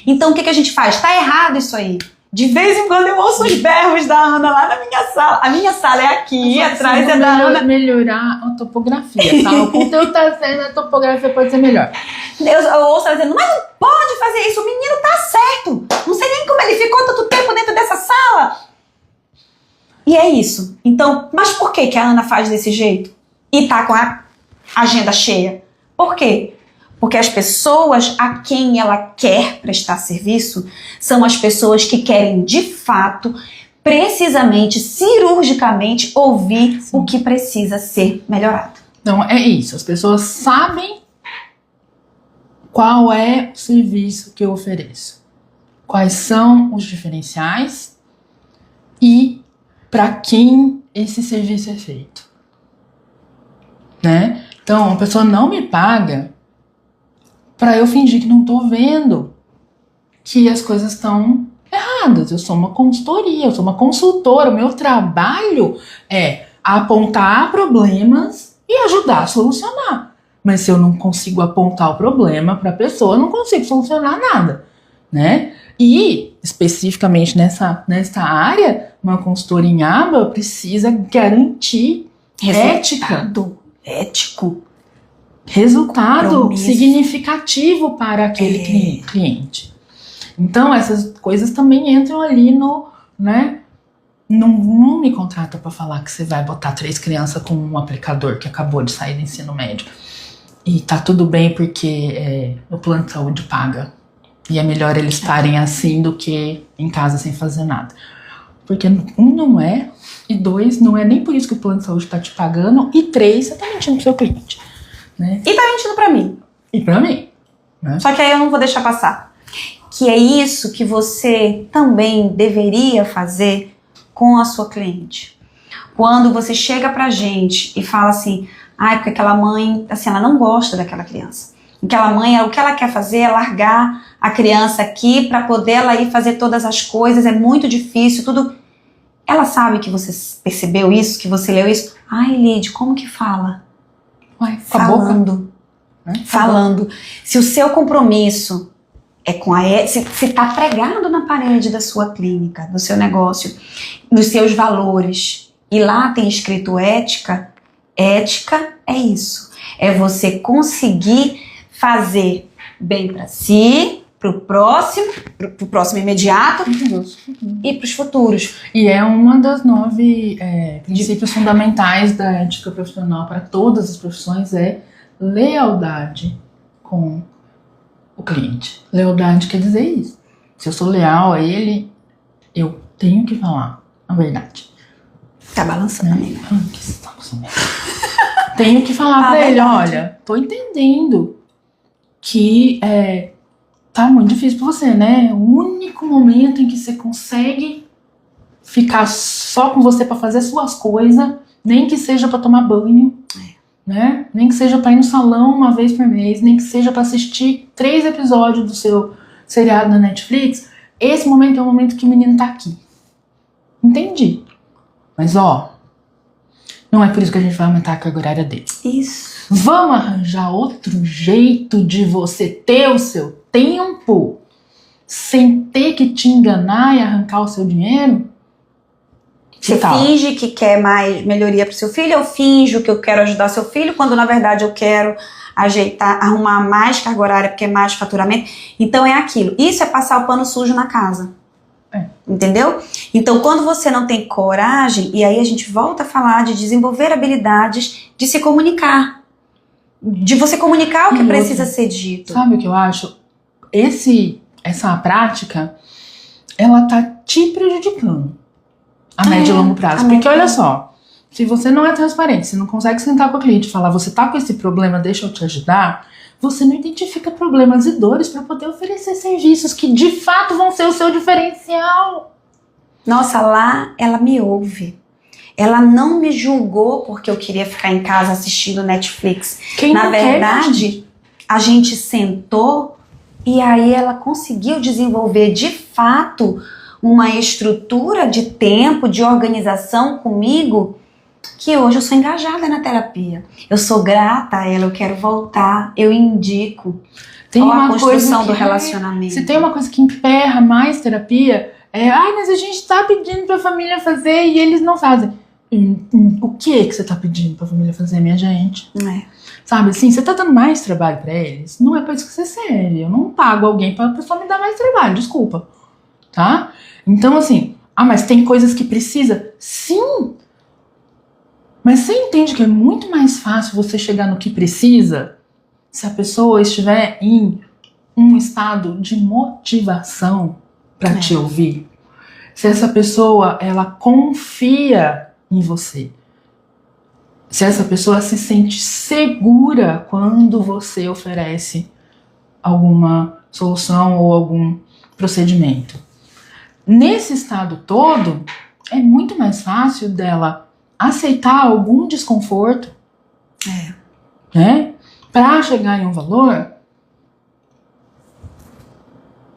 Speaker 1: Então o que a gente faz? Tá errado isso aí. De vez em quando eu ouço os berros da Ana lá na minha sala. A minha sala é aqui, atrás é da Ana.
Speaker 2: Melhorar a topografia, tá? O conteúdo tá sendo, a topografia pode ser melhor.
Speaker 1: Eu ouço ela dizendo, mas não pode fazer isso, o menino tá certo. Não sei nem como ele ficou tanto tempo dentro dessa sala. E é isso. Então, mas por que a Ana faz desse jeito? E tá com a agenda cheia? Por quê? Porque as pessoas a quem ela quer prestar serviço são as pessoas que querem, de fato, precisamente, cirurgicamente, ouvir o que precisa ser melhorado.
Speaker 2: Então, é isso. As pessoas sabem qual é o serviço que eu ofereço. Quais são os diferenciais e para quem esse serviço é feito. Né? Então, a pessoa não me paga para eu fingir que não tô vendo que as coisas estão erradas. Eu sou uma consultoria, eu sou uma consultora. O meu trabalho é apontar problemas e ajudar a solucionar. Mas se eu não consigo apontar o problema para a pessoa, eu não consigo solucionar nada, né? E, especificamente nessa área, uma consultora em aba precisa garantir resultado significativo para aquele cliente. Então, essas coisas também entram ali no, né? Não me contrata para falar que você vai botar 3 crianças com um aplicador que acabou de sair do ensino médio. E tá tudo bem porque o plano de saúde paga. E é melhor eles estarem assim do que em casa sem fazer nada. Porque 1, não é. E 2, não é nem por isso que o plano de saúde tá te pagando. E 3, você tá mentindo pro seu cliente. Né?
Speaker 1: E tá mentindo pra mim.
Speaker 2: E pra mim. Né?
Speaker 1: Só que aí eu não vou deixar passar. Que é isso que você também deveria fazer com a sua cliente. Quando você chega pra gente e fala assim, porque aquela mãe, assim, ela não gosta daquela criança. Aquela mãe, o que ela quer fazer é largar a criança aqui pra poder ela ir fazer todas as coisas, é muito difícil, tudo. Ela sabe que você percebeu isso, que você leu isso? Lid, como que fala? Falando. Falando. Se o seu compromisso é com se tá pregado na parede da sua clínica, do seu negócio, nos seus valores, e lá tem escrito ética é isso. É você conseguir fazer bem para si, pro próximo imediato e pros futuros.
Speaker 2: E é uma das 9 princípios fundamentais da ética profissional para todas as profissões, é lealdade com o cliente. Lealdade quer dizer isso. Se eu sou leal a ele, eu tenho que falar a verdade.
Speaker 1: Tá balançando, amiga.
Speaker 2: Tenho que falar pra ele, olha, tô entendendo que tá muito difícil pra você, né? O único momento em que você consegue ficar só com você pra fazer suas coisas Nem que seja para tomar banho, né? Nem que seja para ir no salão uma vez por mês, nem que seja para assistir 3 episódios do seu seriado na Netflix. Esse momento é o momento que o menino tá aqui. Entendi. Mas não é por isso que a gente vai aumentar a carga horária dele.
Speaker 1: Isso.
Speaker 2: Vamos arranjar outro jeito de você ter o seu tempo sem ter que te enganar e arrancar o seu dinheiro?
Speaker 1: Você finge que quer mais melhoria pro seu filho, eu finjo que eu quero ajudar seu filho, quando na verdade eu quero ajeitar, arrumar mais carga horária porque é mais faturamento. Então é aquilo. Isso é passar o pano sujo na casa. Entendeu? Então quando você não tem coragem, e aí a gente volta a falar de desenvolver habilidades de se comunicar. De você comunicar o que precisa ser dito.
Speaker 2: Sabe o que eu acho? Essa prática, ela tá te prejudicando a médio e longo prazo. Porque olha só, se você não é transparente, se não consegue sentar com o cliente e falar, você tá com esse problema, deixa eu te ajudar, você não identifica problemas e dores para poder oferecer serviços que de fato vão ser o seu diferencial.
Speaker 1: Nossa, lá ela me ouve. Ela não me julgou porque eu queria ficar em casa assistindo Netflix. Na verdade, a gente sentou e aí ela conseguiu desenvolver de fato uma estrutura de tempo, de organização comigo, que hoje eu sou engajada na terapia. Eu sou grata a ela, eu quero voltar, eu indico.
Speaker 2: Tem uma
Speaker 1: a construção
Speaker 2: coisa
Speaker 1: do relacionamento.
Speaker 2: Se tem uma coisa que emperra mais terapia, mas a gente tá pedindo pra família fazer e eles não fazem. O que você tá pedindo pra família fazer, minha gente? Sabe assim, você tá dando mais trabalho pra eles? Não é pra isso que você serve. Eu não pago alguém pra pessoa me dar mais trabalho, desculpa. Tá? Então assim, mas tem coisas que precisa? Sim! Mas você entende que é muito mais fácil você chegar no que precisa se a pessoa estiver em um estado de motivação para te ouvir? Se essa pessoa, ela confia em você. Se essa pessoa se sente segura quando você oferece alguma solução ou algum procedimento. Nesse estado todo, é muito mais fácil dela aceitar algum desconforto, né, para chegar em um valor,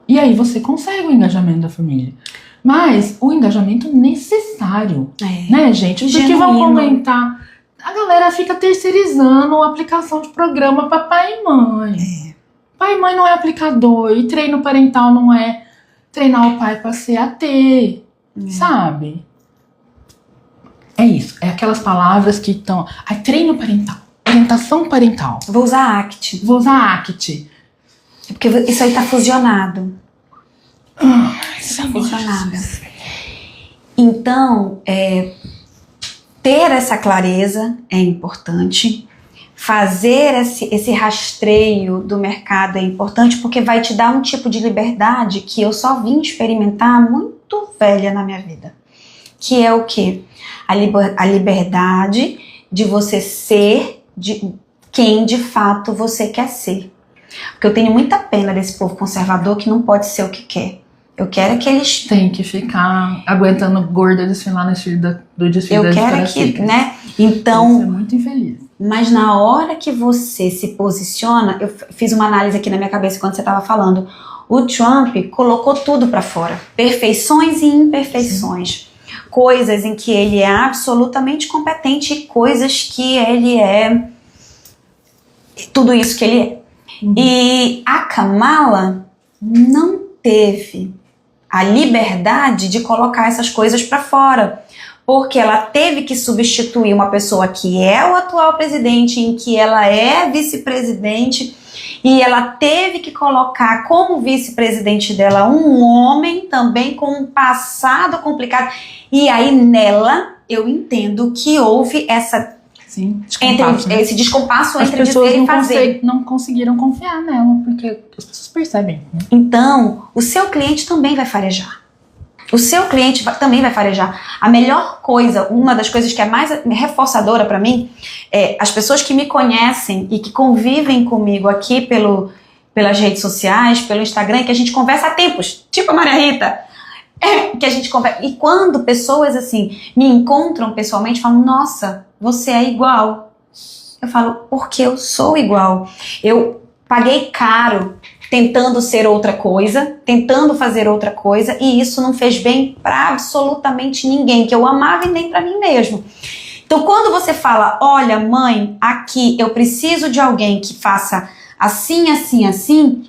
Speaker 2: e aí você consegue o engajamento da família. Mas o engajamento necessário, né, gente? Porque vão comentar, a galera fica terceirizando a aplicação de programa para pai e mãe. Pai e mãe não é aplicador, e treino parental não é treinar o pai para ser AT, sabe? É isso, é aquelas palavras que estão... treino parental, orientação parental.
Speaker 1: Vou usar ACT.
Speaker 2: É
Speaker 1: porque isso aí tá fusionado. Isso tá fusionado. Então, ter essa clareza é importante. Fazer esse rastreio do mercado é importante, porque vai te dar um tipo de liberdade que eu só vim experimentar muito velha na minha vida. Que é o quê? A liberdade de você ser quem de fato você quer ser. Porque eu tenho muita pena desse povo conservador que não pode ser o que quer. Eu quero que eles...
Speaker 2: Tem que ficar aguentando gorda desfilar no desfile do desfile
Speaker 1: eu
Speaker 2: da
Speaker 1: quero que, né? Então...
Speaker 2: Isso é muito infeliz.
Speaker 1: Mas na hora que você se posiciona... Eu fiz uma análise aqui na minha cabeça quando você estava falando. O Trump colocou tudo para fora. Perfeições e imperfeições. Coisas em que ele é absolutamente competente e coisas que ele é... Tudo isso que ele é. E a Kamala não teve a liberdade de colocar essas coisas para fora, porque ela teve que substituir uma pessoa que é o atual presidente, em que ela é vice-presidente, e ela teve que colocar como vice-presidente dela um homem também com um passado complicado. E aí nela eu entendo que houve essa...
Speaker 2: Sim,
Speaker 1: esse descompasso
Speaker 2: entre
Speaker 1: dizer e fazer.
Speaker 2: Não conseguiram confiar nela, porque as pessoas percebem. Né?
Speaker 1: Então, o seu cliente também vai farejar. O seu cliente também vai farejar. A melhor coisa, uma das coisas que é mais reforçadora para mim, é as pessoas que me conhecem e que convivem comigo aqui pelas redes sociais, pelo Instagram, que a gente conversa há tempos, tipo a Maria Rita. que a gente conversa. E quando pessoas assim me encontram pessoalmente, falam, nossa, você é igual. Eu falo, porque eu sou igual. Eu paguei caro tentando ser outra coisa, tentando fazer outra coisa, e isso não fez bem para absolutamente ninguém que eu amava e nem para mim mesmo. Então, quando você fala, olha, mãe, aqui eu preciso de alguém que faça assim, assim, assim,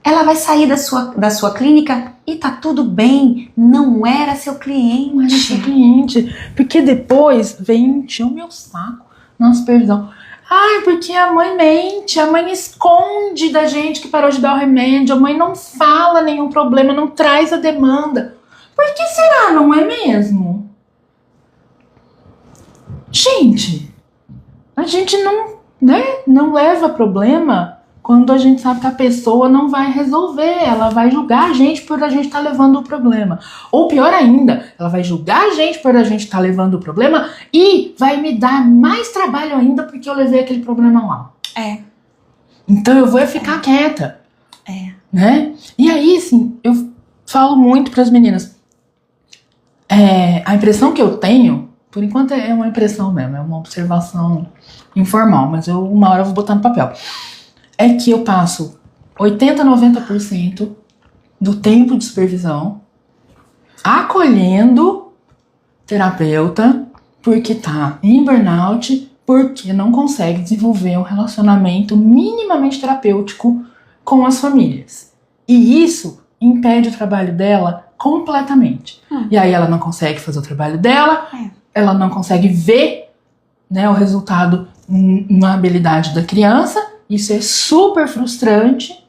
Speaker 1: ela vai sair da sua clínica e tá tudo bem, não era seu cliente.
Speaker 2: Não era seu cliente, porque depois vem encher o meu saco. Nossa, perdão. Ai, porque a mãe mente, a mãe esconde da gente que parou de dar o remédio, a mãe não fala nenhum problema, não traz a demanda. Por que será, não é mesmo? Gente, a gente não leva problema quando a gente sabe que a pessoa não vai resolver, ela vai julgar a gente por a gente estar levando o problema. Ou pior ainda, ela vai julgar a gente por a gente estar levando o problema e vai me dar mais trabalho ainda porque eu levei aquele problema lá. Então eu vou ficar quieta. Né? E aí, assim, eu falo muito para as meninas. A impressão que eu tenho, por enquanto é uma impressão mesmo, é uma observação informal, mas uma hora eu vou botar no papel. É que eu passo 80% a 90% do tempo de supervisão acolhendo terapeuta porque tá em burnout, porque não consegue desenvolver um relacionamento minimamente terapêutico com as famílias. E isso impede o trabalho dela completamente. E aí ela não consegue fazer o trabalho dela, ela não consegue ver, né, o resultado na habilidade da criança. Isso é super frustrante,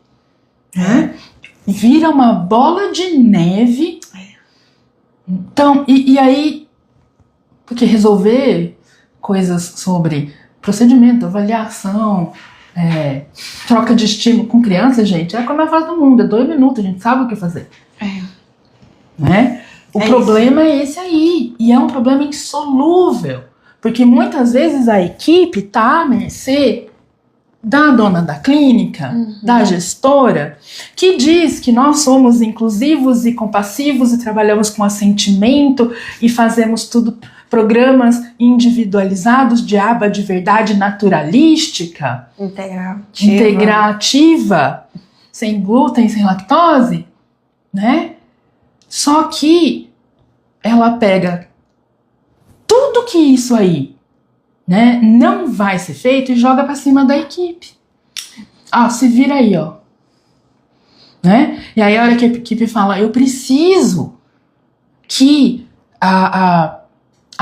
Speaker 2: né? Vira uma bola de neve. Então, e aí, porque resolver coisas sobre procedimento, avaliação, troca de estímulo com criança, gente, é a coisa mais fácil do mundo. É 2 minutos, a gente sabe o que fazer. Né? O problema é esse aí. E é um problema insolúvel. Porque muitas vezes a equipe tá à mercê da dona da clínica, da gestora, que diz que nós somos inclusivos e compassivos e trabalhamos com assentimento e fazemos tudo, programas individualizados de aba de verdade naturalística, integrativa, sem glúten, sem lactose, né? Só que ela pega tudo que isso aí, né, não vai ser feito e joga pra cima da equipe. Se vira aí, ó. Né? E aí a hora que a equipe fala, eu preciso que a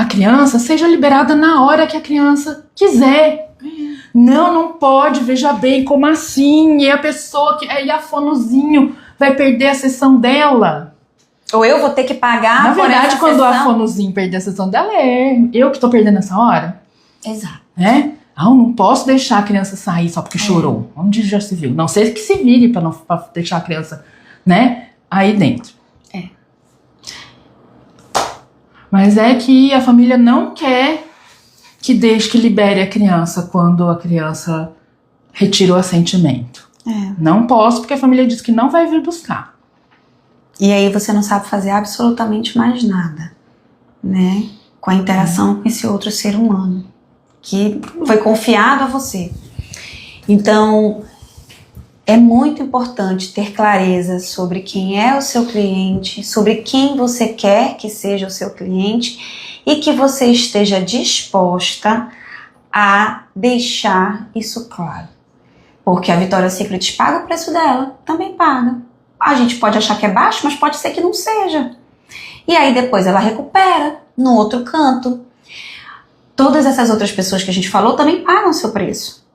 Speaker 2: criança seja liberada na hora que a criança quiser. Não pode, veja bem, como assim? E a pessoa, e a fonozinho vai perder a sessão dela.
Speaker 1: Ou eu vou ter que pagar.
Speaker 2: Na verdade, quando a fonozinho perder a sessão dela, eu que tô perdendo essa hora.
Speaker 1: Exato.
Speaker 2: Né? Eu não posso deixar a criança sair só porque chorou. Onde já se viu? Não sei que se vire pra deixar a criança, né, aí dentro. Mas é que a família não quer que libere a criança quando a criança retira o assentimento. Não posso porque a família diz que não vai vir buscar. E
Speaker 1: aí você não sabe fazer absolutamente mais nada, né? Com a interação com esse outro ser humano que foi confiado a você. Então, é muito importante ter clareza sobre quem é o seu cliente, sobre quem você quer que seja o seu cliente e que você esteja disposta a deixar isso claro. Porque a Victoria's Secret paga o preço dela, também paga. A gente pode achar que é baixo, mas pode ser que não seja. E aí depois ela recupera no outro canto. Todas essas outras pessoas que a gente falou também pagam o seu preço,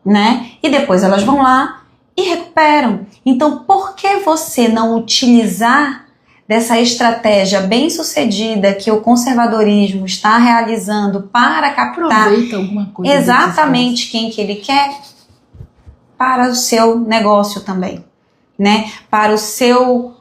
Speaker 1: né? E depois elas vão lá e recuperam. Então, por que você não utilizar dessa estratégia bem sucedida que o conservadorismo está realizando para captar
Speaker 2: alguma coisa
Speaker 1: exatamente quem que ele quer para o seu negócio também, né? Para a sua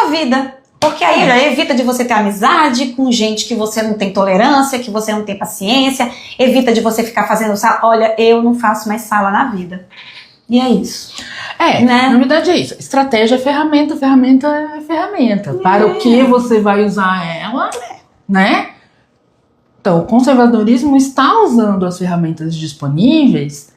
Speaker 1: vida. Porque aí já evita de você ter amizade com gente que você não tem tolerância, que você não tem paciência, evita de você ficar fazendo sala. Olha, eu não faço mais sala na vida. E é isso.
Speaker 2: Na verdade é isso. Estratégia é ferramenta, ferramenta é ferramenta. Para o que você vai usar ela, né? Então, o conservadorismo está usando as ferramentas disponíveis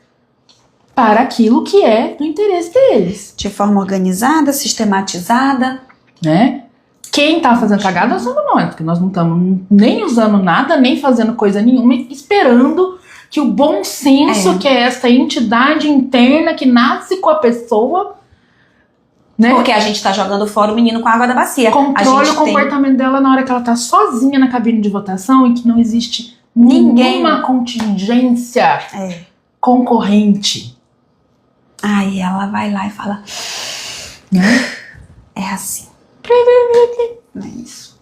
Speaker 2: para aquilo que é do interesse deles.
Speaker 1: De forma organizada, sistematizada.
Speaker 2: Né? Quem tá fazendo cagada somos nós, porque nós não estamos nem usando nada, nem fazendo coisa nenhuma, esperando que o bom senso, que é essa entidade interna que nasce com a pessoa, né?
Speaker 1: Porque a gente tá jogando fora o menino com a água da bacia.
Speaker 2: Controle o comportamento dela na hora que ela tá sozinha na cabine de votação e que não existe nenhuma contingência concorrente.
Speaker 1: Aí ela vai lá e fala, é assim. Não é isso.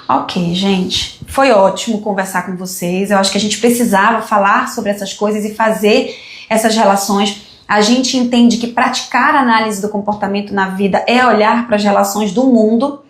Speaker 1: Ok, gente. Foi ótimo conversar com vocês. Eu acho que a gente precisava falar sobre essas coisas e fazer essas relações. A gente entende que praticar análise do comportamento na vida é olhar para as relações do mundo.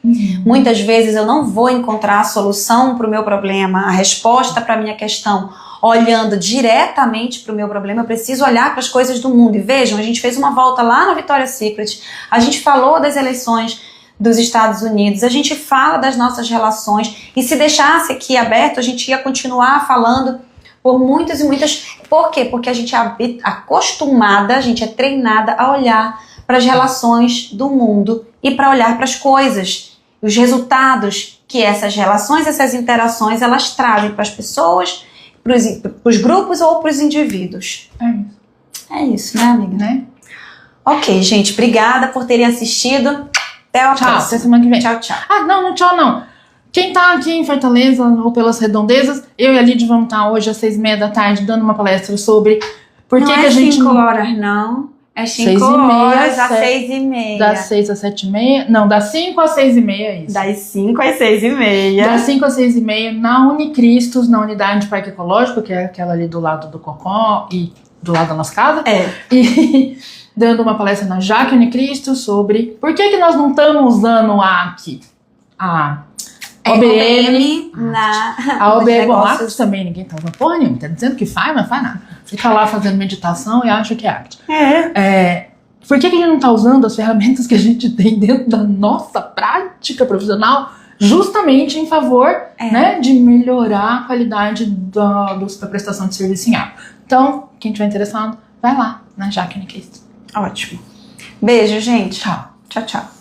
Speaker 1: Muitas vezes eu não vou encontrar a solução para o meu problema, a resposta para a minha questão, olhando diretamente para o meu problema. Eu preciso olhar para as coisas do mundo. E vejam, a gente fez uma volta lá na Victoria's Secret, a gente falou das eleições dos Estados Unidos, a gente fala das nossas relações, e se deixasse aqui aberto, a gente ia continuar falando por muitas e muitas. Por quê? Porque a gente é acostumada, a gente é treinada a olhar para as relações do mundo e para olhar para as coisas, os resultados que essas relações, essas interações, elas trazem para as pessoas, para os grupos ou para os indivíduos. É isso, né, amiga?
Speaker 2: Né?
Speaker 1: Ok, gente, obrigada por terem assistido. Até a próxima.
Speaker 2: Até semana que vem.
Speaker 1: Tchau, tchau.
Speaker 2: Não, tchau não. Quem tá aqui em Fortaleza ou pelas redondezas, eu e a Lidy vamos estar hoje às 6:30 da tarde dando uma palestra sobre por que a gente
Speaker 1: 5 horas, não. É 5 horas às 6:30.
Speaker 2: Das 6 às 7:30. Não, das 5 às 6:30 é isso.
Speaker 1: Das 5 às 6:30.
Speaker 2: Das 5 às 6:30 na Unicristos, na unidade de Parque Ecológico, que é aquela ali do lado do Cocó e do lado da nossa casa. E dando uma palestra na Jaque Unicristo sobre por que nós não estamos usando a OBM, a OBM, bom, arte também, ninguém tá usando porra nenhuma, tá dizendo que faz, mas faz nada. Fica lá fazendo meditação e acha que é arte. Por que a gente não tá usando as ferramentas que a gente tem dentro da nossa prática profissional justamente em favor, né, de melhorar a qualidade da prestação de serviço em água? Então, quem tiver interessado, vai lá na Jaque Unicristo.
Speaker 1: Ótimo. Beijo, gente.
Speaker 2: Tchau.
Speaker 1: Tchau, tchau.